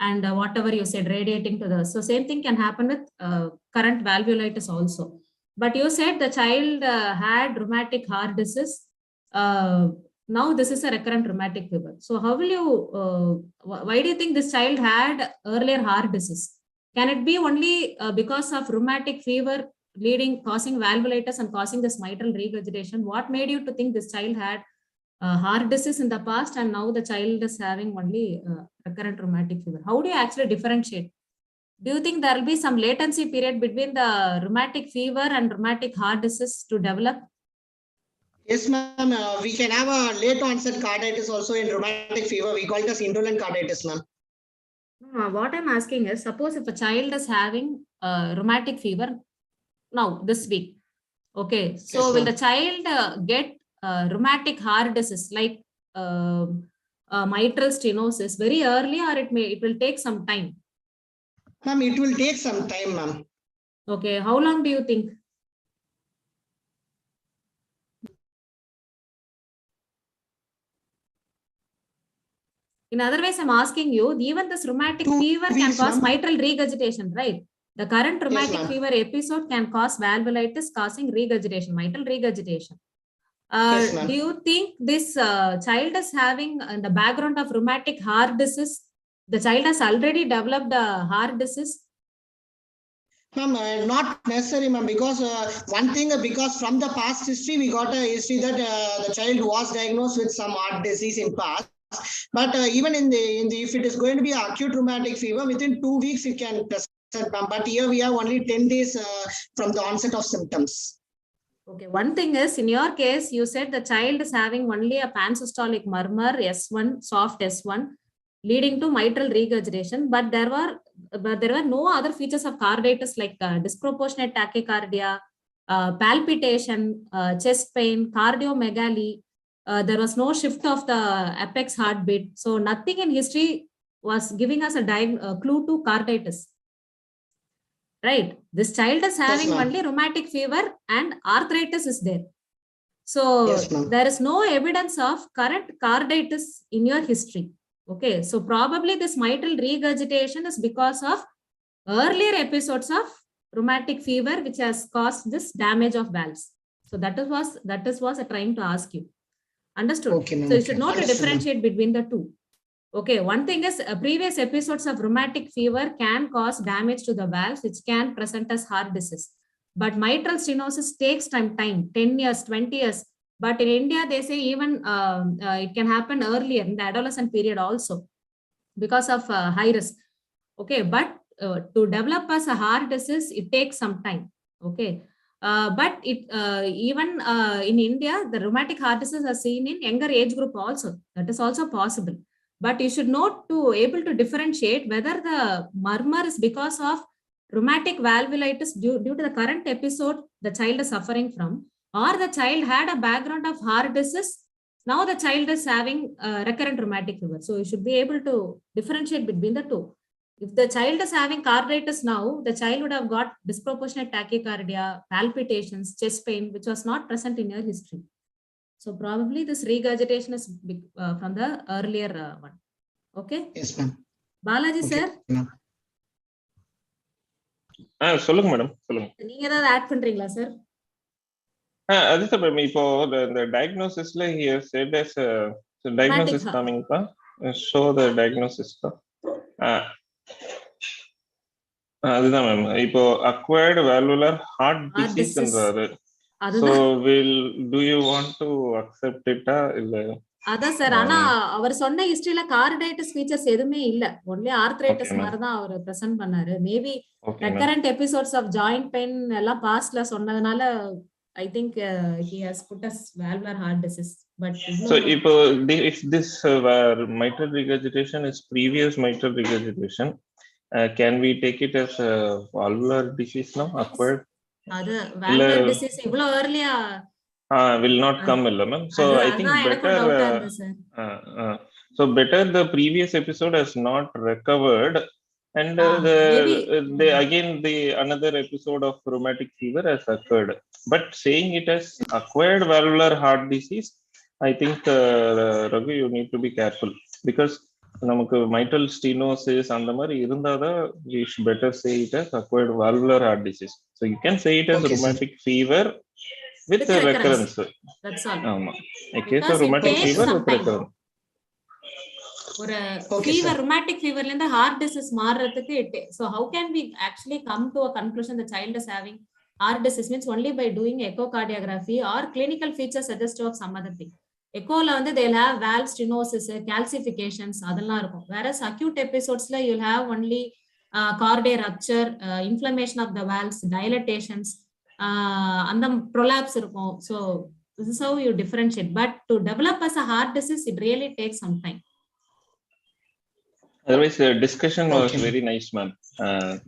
And whatever you said, radiating to the, so same thing can happen with current valvulitis also. But you said the child had rheumatic heart disease. Now this is a recurrent rheumatic fever. So how will you, why do you think this child had earlier heart disease? Can it be only because of rheumatic fever causing valvulitis and causing this mitral regurgitation? What made you to think this child had heart disease in the past and now the child is having only recurrent rheumatic fever? How do you actually differentiate? Do you think there will be some latency period between the rheumatic fever and rheumatic heart disease to develop? Yes, ma'am. We can have a late onset carditis also in rheumatic fever. We call it as indolent carditis, ma'am. What I'm asking is, suppose if a child is having rheumatic fever now this week, okay, so yes, will the child get rheumatic heart disease like mitral stenosis very early, or it will take some time? Ma'am, it will take some time, ma'am. Okay, how long do you think? In other ways, I'm asking you, even this rheumatic fever can cause mitral regurgitation, right? The current rheumatic fever episode can cause valvulitis, causing regurgitation, mitral regurgitation. Do you think this child is having in the background of rheumatic heart disease? The child has already developed a heart disease? Ma'am, not necessarily, ma'am, because one thing, because from the past history, we got a history that the child was diagnosed with some heart disease in past. But even in the if it is going to be acute rheumatic fever, within 2 weeks it can present. But here we have only 10 days from the onset of symptoms. Okay, one thing is, in your case, you said the child is having only a pansystolic murmur, S1, soft S1, leading to mitral regurgitation, but there were no other features of carditis like disproportionate tachycardia, palpitation, chest pain, cardiomegaly. There was no shift of the apex heartbeat. So nothing in history was giving us a clue to carditis. Right. This child is having only rheumatic fever and arthritis is there. So Yes, ma'am. there is no evidence of current carditis in your history. Okay, so probably this mitral regurgitation is because of earlier episodes of rheumatic fever, which has caused this damage of valves. So that is was trying to ask you. Understood? Okay, ma'am. So you should not Understood, differentiate between the two. Okay, one thing is previous episodes of rheumatic fever can cause damage to the valves, which can present as heart disease. But mitral stenosis takes time, 10 years, 20 years. But in India, they say even it can happen earlier in the adolescent period also because of high risk. Okay, but to develop as a heart disease, it takes some time. Okay, but it even in India, the rheumatic heart disease are seen in younger age group also. That is also possible. But you should note to able to differentiate whether the murmur is because of rheumatic valvulitis due to the current episode the child is suffering from, or the child had a background of heart disease. Now the child is having recurrent rheumatic fever. So you should be able to differentiate between the two. If the child is having carditis now, the child would have got disproportionate tachycardia, palpitations, chest pain, which was not present in your history. So probably this regurgitation is from the earlier one. Okay? Yes, ma'am. Balaji, Okay, sir. சொல்லுங்க madam, சொல்லுங்க. நீங்க ஏதாவது add பண்றீங்களா sir? அதுதான் ma'am, இப்போ the diagnosis la he has said as diagnosis comingப்பா, show the diagnosis pa. அதுதான் ma'am, இப்போ acquired valvular heart disease என்றாரு. So do you want to accept it இல்ல? அதான் சார், ஆனா அவர் சொன்ன ஹிஸ்டரியில கார்டைட்டிஸ் ஃபீச்சர்ஸ் எதுவுமே இல்ல, ஒன்லி ஆர்த்ரைட்டிஸ் மாதிரி தான் அவர் பிரசன்ட் பண்ணாரு. Maybe recurrent episodes of joint pain எல்லாம் பாஸ்ட்ல சொன்னதுனால I think he has put us valvular heart disease. But so if this mitral regurgitation is previous mitral regurgitation, can we take it as a valvular disease now, acquired? அது valvular disease இவ்வளவு early-ஆ will not come illa ma'am. So I think better so better the previous episode has not recovered, and the another episode of rheumatic fever has occurred, but saying it as acquired valvular heart disease, I think Raghu, you need to be careful, because நமக்கு mitral stenosis அந்த மாதிரி இருந்தாதான் we should better say it as acquired valvular heart disease. So you can say it as rheumatic fever with recurrence. That's all. ஆமா, in case of rheumatic fever with recurrence. ஒரு fever, rheumatic fever ல இருந்து heart disease மாறதுக்கு so how can we actually come to a conclusion the child is having heart disease means only by doing echocardiography or clinical features suggestive of some other thing. எக்கோல வந்து they'll have valve stenosis, calcifications அதெல்லாம் இருக்கும். Whereas acute episodes ல you'll have only cardiac rupture, inflammation of the valves, dilatations, and the prolapse இருக்கும். So this is how you differentiate. But to develop as a heart disease, it really takes some time. Otherwise, the discussion was very nice, ma'am.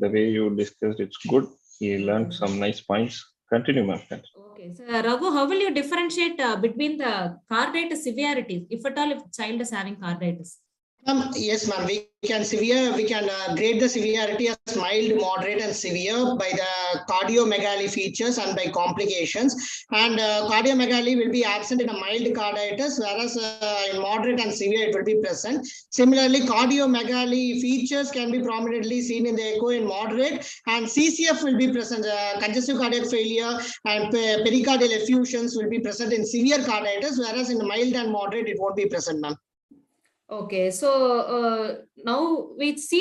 The way you discussed, it's good. He learned some nice points. Continue, ma'am. Okay, so Raghu, how will you differentiate between the carditis severity, if at all, if child is having carditis? Yes, ma'am. We can grade the severity as mild, moderate, and severe by the cardiomegaly features and by complications. And cardiomegaly will be absent in a mild carditis, whereas in moderate and severe it will be present. Similarly, cardiomegaly features can be prominently seen in the echo in moderate, and CCF will be present. Congestive cardiac failure and pericardial effusions will be present in severe carditis, whereas in mild and moderate it won't be present, ma'am. Okay, so now we see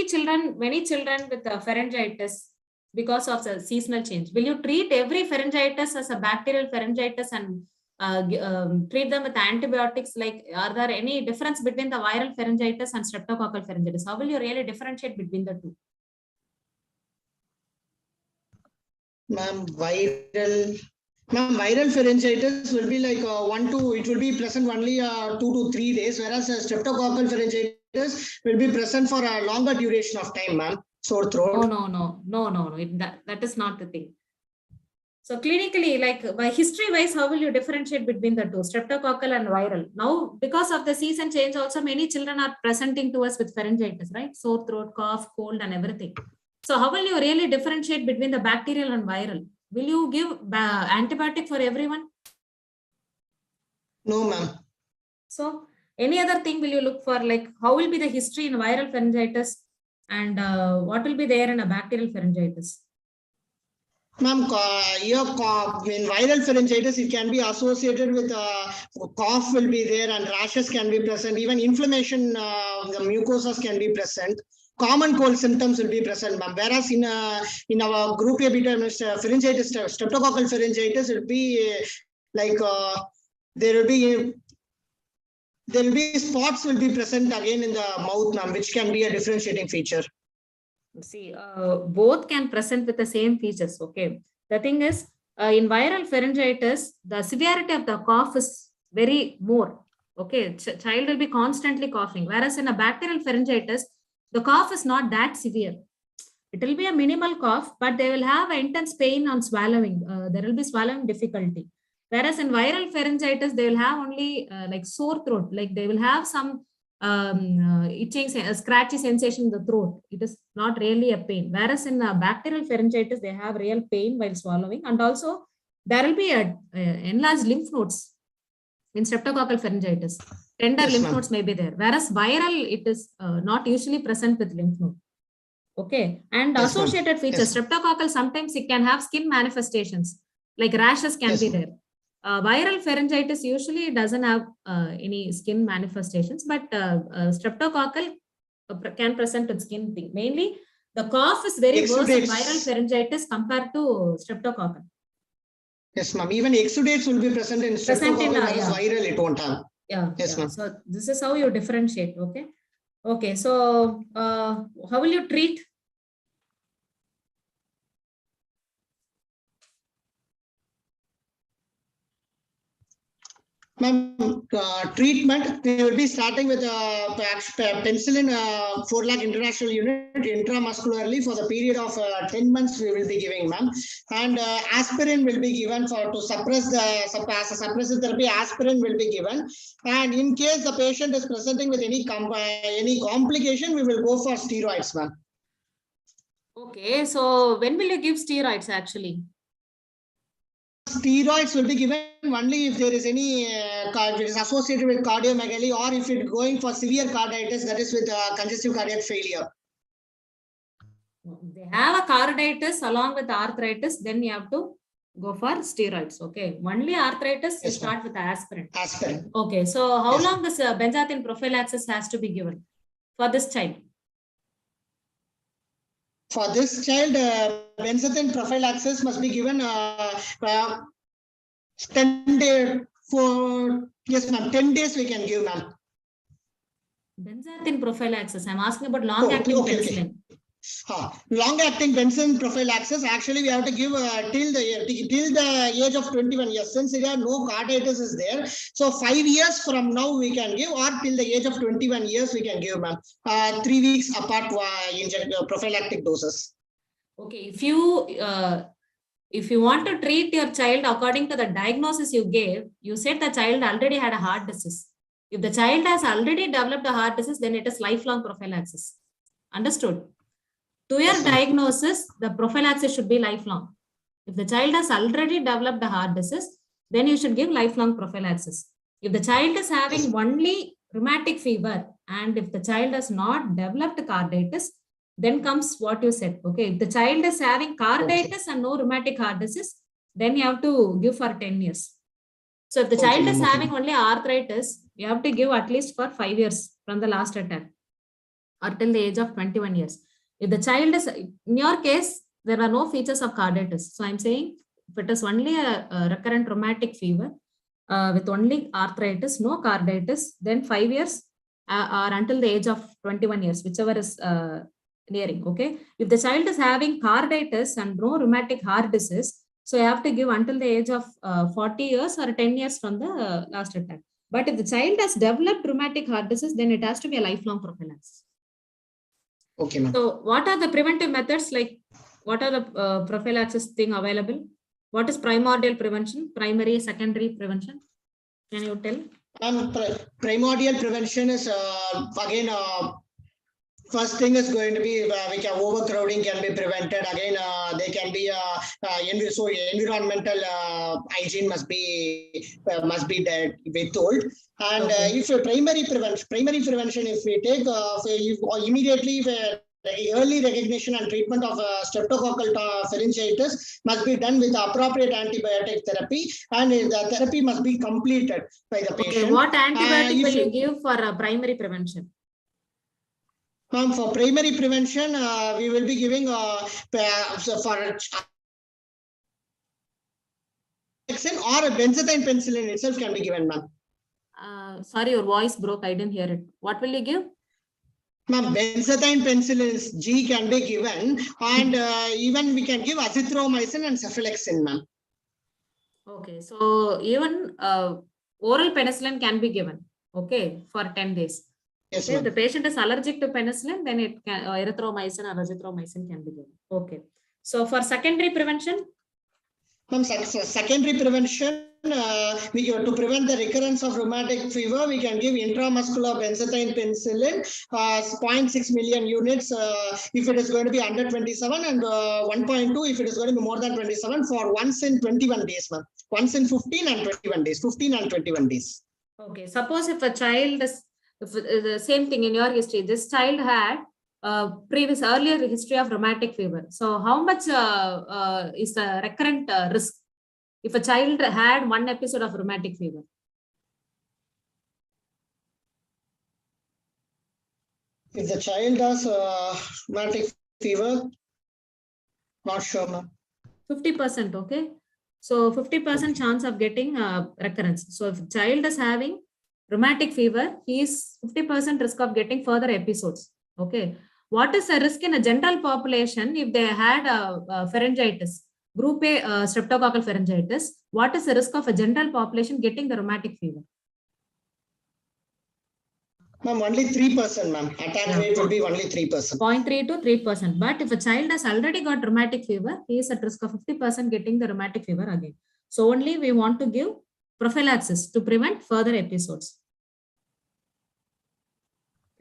many children with pharyngitis because of the seasonal change. Will you treat every pharyngitis as a bacterial pharyngitis and treat them with antibiotics? Like, are there any difference between the viral pharyngitis and streptococcal pharyngitis? How will you really differentiate between the two? Ma'am, viral pharyngitis will be like it will be present only 2 to 3 days, whereas streptococcal pharyngitis will be present for a longer duration of time, ma'am. Sore throat. No. That is not the thing. So clinically, like by history wise, how will you differentiate between the two, streptococcal and viral? Now, because of the season change, also many children are presenting to us with pharyngitis, right? Sore throat, cough, cold, and everything. So how will you really differentiate between the bacterial and viral? Will you give antibiotic for everyone? No, ma'am. So any other thing will you look for, like how will be the history in viral pharyngitis and what will be there in a bacterial pharyngitis? Ma'am, in viral pharyngitis, it can be associated with cough will be there and rashes can be present. Even inflammation, the mucosas can be present. Common cold symptoms will be present, ma'am. Whereas in our group A beta pharyngitis, streptococcal pharyngitis will be there will be spots will be present again in the mouth, ma'am, which can be a differentiating feature. See, both can present with the same features. Okay. The thing is, in viral pharyngitis, the severity of the cough is very more. Okay. Child will be constantly coughing. Whereas in a bacterial pharyngitis, the cough is not that severe. It will be a minimal cough, but they will have intense pain on swallowing. There will be swallowing difficulty. Whereas in viral pharyngitis, they will have only like sore throat. Like they will have some itching, scratchy sensation in the throat. It is not really a pain. Whereas in bacterial pharyngitis, they have real pain while swallowing. And also there will be enlarged lymph nodes in streptococcal pharyngitis. Tender lymph nodes may be there. Whereas viral, it is not usually present with lymph node. Okay. And associated features, streptococcal, sometimes it can have skin manifestations, like rashes can be there. Viral pharyngitis usually doesn't have any skin manifestations, but streptococcal can present with skin thing. Mainly, the cough is very worse in viral pharyngitis compared to streptococcal. Yes, ma'am. Even exudates will be present in streptococcal, whereas viral it won't have. Yeah. Yes, ma'am. So this is how you differentiate. Okay. Okay. So how will you treat? Ma'am, treatment, we will be starting with penicillin 4 lakh international unit intramuscularly for the period of 10 months we will be giving, ma'am. And aspirin will be given to suppress as a suppressive therapy, aspirin will be given. And in case the patient is presenting with any complication, we will go for steroids, ma'am. Okay, so when will you give steroids actually? Steroids will be given only if there is any if it is associated with cardiomegaly or if it is going for severe carditis, that is with congestive cardiac failure. They have a carditis along with arthritis, then you have to go for steroids. Okay, only arthritis, you start with aspirin. Aspirin. Okay, so how long this benzathine prophylaxis has to be given for this child? For this child, benzathine prophylaxis must be given 10 days for, yes, ma'am, 10 days we can give, ma'am. Benzathine prophylaxis, I'm asking about long-acting penicillin. Long-acting penicillin prophylaxis, actually we have to give till the age of 21 years. Since there are no carditis is there, so 5 years from now we can give, or till the age of 21 years we can give, ma'am. 3 weeks apart prophylactic doses. Okay, if you want to treat your child according to the diagnosis you gave, you said the child already had a heart disease. If the child has already developed a heart disease, then it is lifelong prophylaxis. Understood? To your diagnosis, the prophylaxis should be lifelong. If the child has already developed a heart disease, then you should give lifelong prophylaxis. If the child is having only rheumatic fever, and if the child has not developed carditis, then comes what you said. Okay, if the child is having carditis and no rheumatic heart disease, then you have to give for 10 years. So if the child is having only arthritis, you have to give at least for 5 years from the last attack or till the age of 21 years. If the child is, in your case, there are no features of carditis. So I'm saying if it is only a recurrent rheumatic fever with only arthritis, no carditis, then 5 years or until the age of 21 years, whichever is nearing. Okay. If the child is having carditis and no rheumatic heart disease, so you have to give until the age of 40 years or 10 years from the last attack. But if the child has developed rheumatic heart disease, then it has to be a lifelong prophylaxis. Okay, ma'am. So what are the preventive methods? Like what are the prophylaxis thing available? What is primordial prevention, primary, secondary prevention? Can you tell? Primordial prevention is again First thing is going to be overcrowding can be prevented. Again, they can be environmental hygiene must be withheld. And if primary prevention, if we take immediately early recognition and treatment of streptococcal pharyngitis must be done with appropriate antibiotic therapy, and the therapy must be completed by the patient. Okay, what antibiotic will you give for primary prevention? Ma'am, for primary prevention, we will be giving for or a benzathine penicillin itself can be given, ma'am. Sorry, your voice broke. I didn't hear it. What will you give? Ma'am, benzathine penicillin G can be given, and even we can give azithromycin and cephalexin, ma'am. Okay, so even oral penicillin can be given, okay, for 10 days. Yes, okay, if the ma'am. patient is allergic to penicillin, then it can erythromycin or azithromycin can be given. Okay, so for secondary prevention, Ma'am, secondary prevention, to prevent the recurrence of rheumatic fever, we can give intramuscular benzathine penicillin, 0.6 million units if it is going to be under 27, and 1.2 if it is going to be more than 27 for once in 21 days, ma'am. Once in 15 and 21 days, 15 and 21 days. Okay, suppose if a child is, if the same thing in your history, this child had earlier history of rheumatic fever. So how much is the recurrent risk if a child had one episode of rheumatic fever? If the child has rheumatic fever, not sure, ma'am. 50%, okay. So 50% chance of getting recurrence. So if child is having rheumatic fever, he is 50% risk of getting further episodes. Okay. What is the risk in a general population if they had pharyngitis, group A streptococcal pharyngitis? What is the risk of a general population getting the rheumatic fever? Ma'am, only 3%, ma'am. Attack rate will be only 3%. 0.3 to 3%. But if a child has already got rheumatic fever, he is at risk of 50% getting the rheumatic fever again. So only we want to give prophylaxis to prevent further episodes.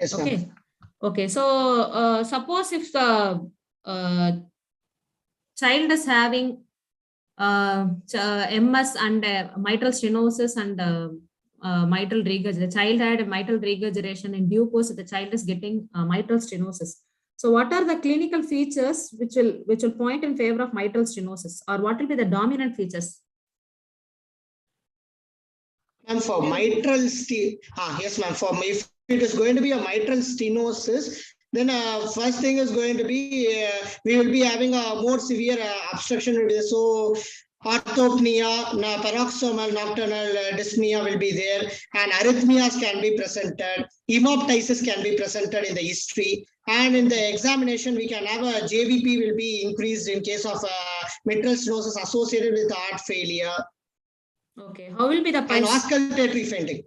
Yes, okay. ma'am. Okay. So suppose if the child is having MS and mitral stenosis and mitral regurgitation. The child had a mitral regurgitation. In due course, the child is getting mitral stenosis. So what are the clinical features which will point in favor of mitral stenosis, or what will be the dominant features? And for mitral yes, ma'am. For if it is going to be a mitral stenosis, then first thing is going to be we will be having a more severe obstruction. So orthopnea, paroxysmal nocturnal dyspnea will be there, and arrhythmias can be presented. Hemoptysis can be presented in the history, and in the examination we can have a JVP will be increased in case of mitral stenosis associated with heart failure. Okay, how will be the pulse? And auscultatory fainting.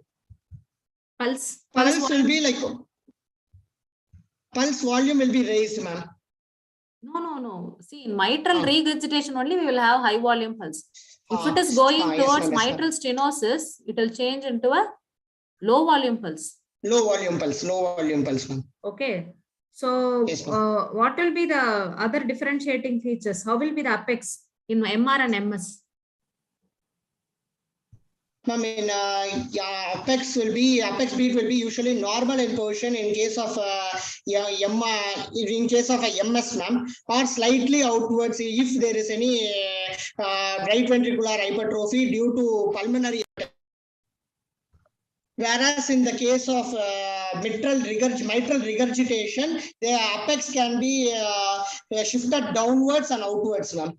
Pulse will be like pulse volume will be raised, ma'am. No. See, in mitral regurgitation only we will have high volume pulse. If it is going towards mitral stenosis, it will change into a low volume pulse. Low volume pulse, ma'am. Okay. So yes, what will be the other differentiating features? How will be the apex in MR and MS? I mean, apex beat will be usually normal in position in case of in case of a MS, ma'am, or slightly outwards if there is any right ventricular hypertrophy due to pulmonary. Whereas in the case of mitral regurgitation, the apex can be shifted downwards and outwards, ma'am.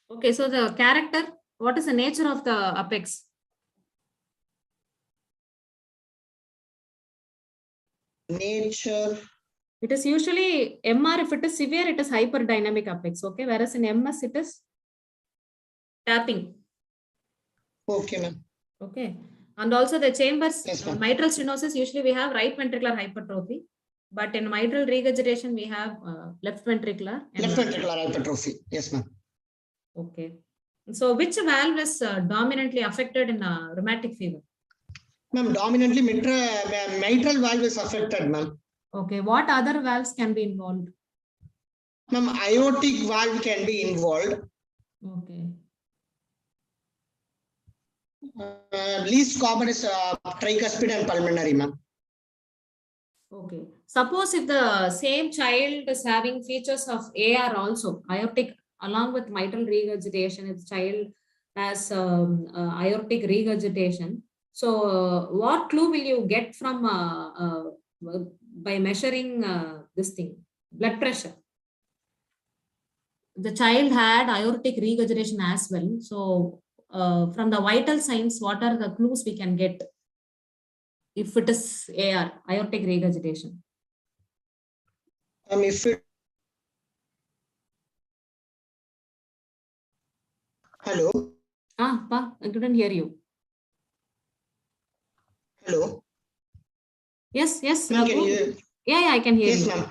Okay, so the character, what is the nature of the apex? Nature. It is usually MR, if it is severe, it is hyperdynamic apex. Okay, whereas in MS, it is tapping. Okay, ma'am. Okay, and also the chambers, yes, mitral stenosis, usually we have right ventricular hypertrophy, but in mitral regurgitation, we have left ventricular. Left ventricular hypertrophy. Yes, ma'am. Okay. So which valve is dominantly affected in rheumatic fever? Ma'am, dominantly mitral valve is affected, ma'am. Okay. What other valves can be involved? Ma'am, aortic valve can be involved. Okay. Least common is tricuspid and pulmonary, ma'am. Okay. Suppose if the same child is having features of AR also, aortic, along with mitral regurgitation, if the child has aortic regurgitation. So, what clue will you get from by measuring this thing, blood pressure? The child had aortic regurgitation as well. So, from the vital signs, what are the clues we can get if it is AR, aortic regurgitation? If it Hello. Pa, I couldn't hear you. Hello. Yes. Ma'am, can you? Yeah, I can hear Yes, you. ma'am.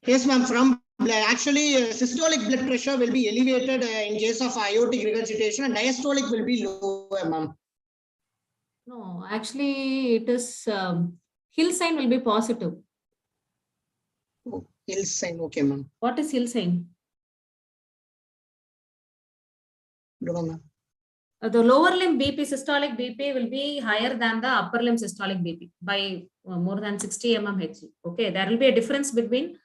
Yes, ma'am. From actually, systolic blood pressure will be elevated in case of aortic regurgitation, and diastolic will be lower, ma'am. No, actually, it is Hill sign will be positive. Oh, Hill sign, okay, ma'am. What is Hill sign? Don't know, ma'am. The lower limb BP, systolic BP will be higher than the upper limb systolic BP by more than 60 mmHg. Okay, there will be a difference between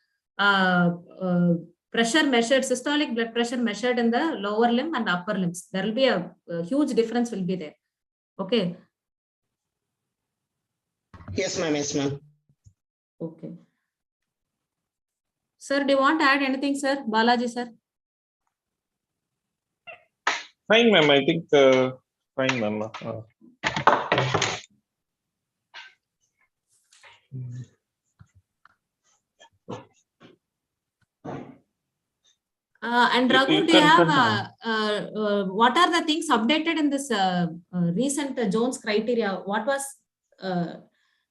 pressure measured, systolic blood pressure measured in the lower limb and upper limbs. There will be a huge difference will be there. Okay. Yes, ma'am. Yes, ma'am. Okay. Sir, do you want to add anything, sir? Balaji, sir? Fine, ma'am. I think fine, ma'am. And Raghu, do you have what are the things updated in this recent Jones criteria? What was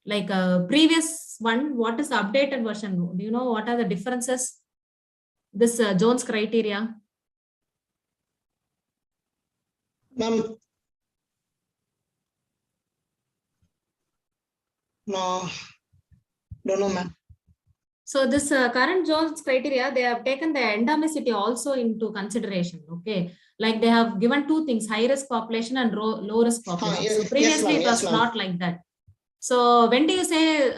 like a previous one? What is the updated version? Do you know what are the differences? This Jones criteria? Ma'am, no, don't know, ma'am. So this current Jones criteria, they have taken the endemicity also into consideration. Okay, like they have given two things: high risk population and low risk population. Yes, so previously yes, it was not like that. So when do you say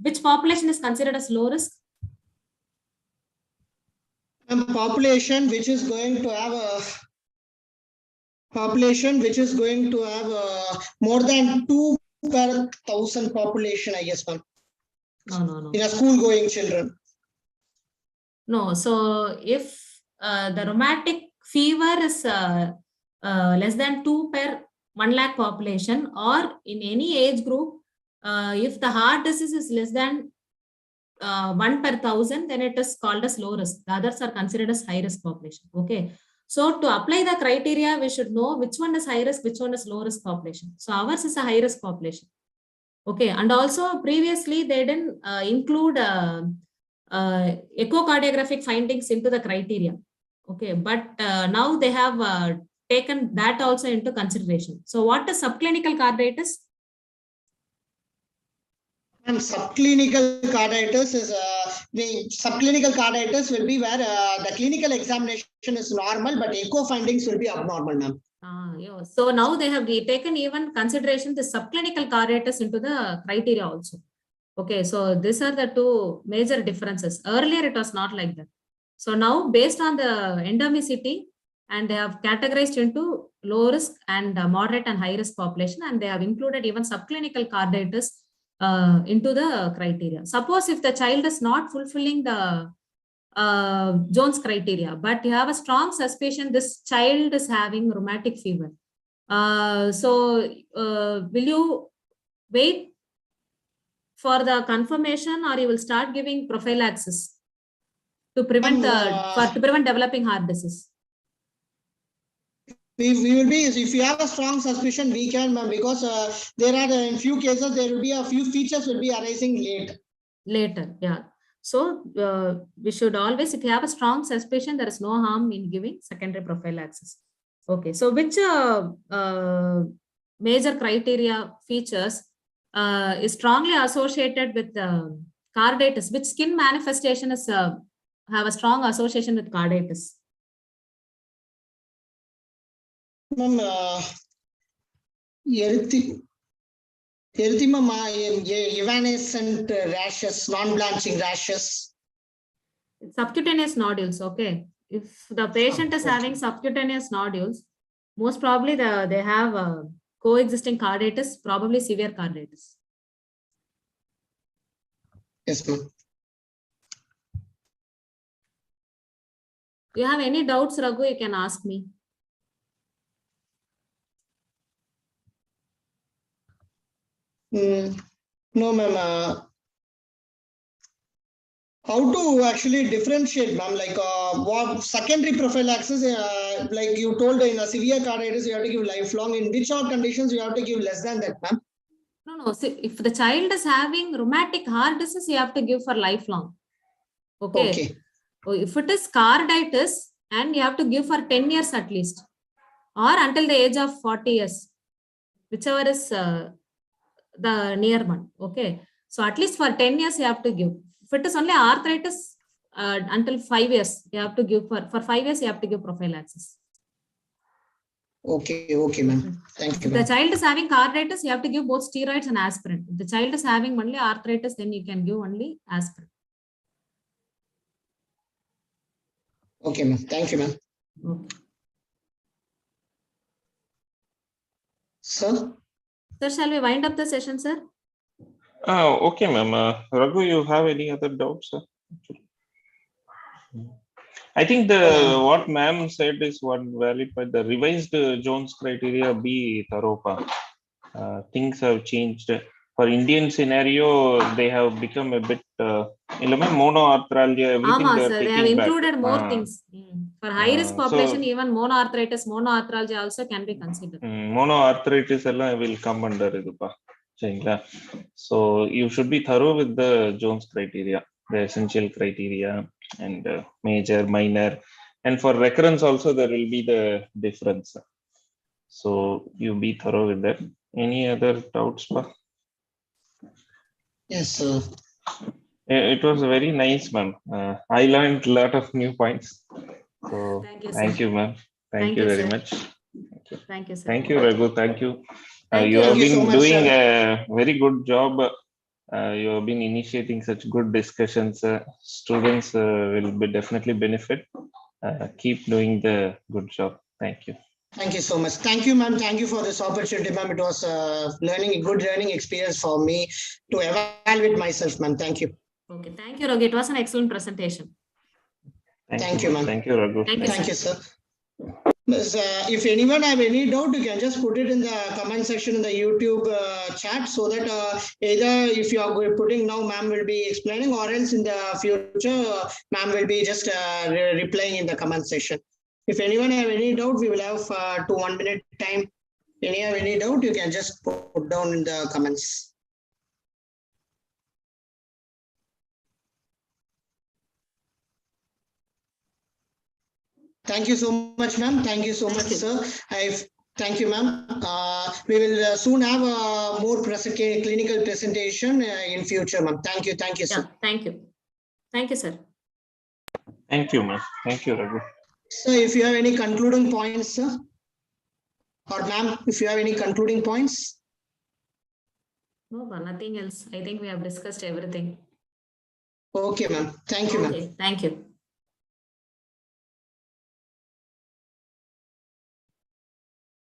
which population is considered as low risk? Population which is going to have a more than 2 per 1,000 population, I guess, ma'am. No. In a school going children. No, so if the rheumatic fever is less than 2 per 1 lakh population, or in any age group, if the heart disease is less than 1 per 1,000, then it is called as low risk. The others are considered as high risk population. Okay. So to apply the criteria, we should know which one is high risk, which one is low risk population. So ours is a high risk population. Okay. And also previously they didn't include echocardiographic findings into the criteria. Okay. But now they have taken that also into consideration. So what is subclinical carditis? And subclinical carditis is the subclinical carditis will be where the clinical examination is normal, but echo findings will be abnormal, ma'am. Yeah. So now they have taken even consideration the subclinical carditis into the criteria also. Okay, so these are the two major differences. Earlier it was not like that. So now based on the endemicity, and they have categorized into low risk and moderate and high risk population, and they have included even subclinical carditis into the criteria. Suppose if the child is not fulfilling the Jones criteria, but you have a strong suspicion this child is having rheumatic fever. Will you wait for the confirmation, or you will start giving prophylaxis to prevent to prevent developing heart disease? We will be, if you have a strong suspicion, we can, because there are in few cases there will be a few features will be arising later. Yeah. So we should always, if you have a strong suspicion, there is no harm in giving secondary prophylaxis. Okay. So which major criteria features is strongly associated with carditis. Which skin manifestation is have a strong association with carditis? Ma'am, erythema, evanescent rashes, non-blanching rashes. Subcutaneous nodules, okay. If the patient is having subcutaneous nodules, most probably they have coexisting carditis, probably severe carditis. Yes, ma'am. Do you have any doubts, Raghu? You can ask me. No, ma'am. How to actually differentiate, ma'am? Like what secondary prophylaxis? Like you told, in a severe carditis, you have to give lifelong. In which all conditions you have to give less than that, ma'am? No. See, if the child is having rheumatic heart disease, you have to give for lifelong. Okay. If it is carditis, and you have to give for 10 years at least, or until the age of 40 years, whichever is the near one. Okay. So at least for 10 years, you have to give. If it is only arthritis, until 5 years, you have to give for 5 years, you have to give prophylaxis. Okay, ma'am. Thank you. If the child is having carditis, you have to give both steroids and aspirin. If the child is having only arthritis, then you can give only aspirin. Okay, ma'am. Thank you, ma'am. Okay. Sir? Sir, shall we wind up the session, sir? Okay, ma'am. Raghu, you have any other doubts, sir? I think what ma'am said is one valid point. The revised Jones criteria be thorough. Things have changed. For Indian scenario, they have become a bit monoarthralgia, everything they are taking they have included back. more things. For high risk population, even monoarthritis, monoarthralgia also can be considered. Monoarthritis will come under it. So you should be thorough with the Jones criteria, the essential criteria, and major, minor, and for recurrence also there will be the difference. So you be thorough with that. Any other doubts, Pa? Yes, sir. It was very nice, ma'am. I learned a lot of new points. So thank you, ma'am. Thank you very much. Thank you, sir. Thank you, Raghu. Thank you. You have been so much, doing sir. a very good job. You have been initiating such good discussions. Students will be definitely benefit. Keep doing the good job. Thank you. Thank you so much. Thank you, ma'am. Thank you for this opportunity, ma'am. It was a good learning experience for me to evaluate myself, ma'am. Thank you. Okay, thank you, Raghu. It was an excellent presentation. Thank you, ma'am. Thank you, Raghu. Thank you, sir. If anyone have any doubt, you can just put it in the comment section in the YouTube chat, so that either if you are putting now, ma'am will be explaining, or else in the future, ma'am will be just replying in the comment section. If anyone have any doubt, we will have 2 1 minute time. If you have any doubt, you can just put down in the comments. Thank you so much, ma'am. Thank you so much, sir. Thank you, ma'am. We will soon have a more clinical presentation in future, ma'am. Thank you. Thank you, sir. Yeah, thank you. Thank you, sir. Thank you, ma'am. Thank you, Raghu. So if you have any concluding points, sir, or ma'am, if you have any concluding points. No, nothing else. I think we have discussed everything. Okay, ma'am. Thank you, ma'am. Okay, thank you.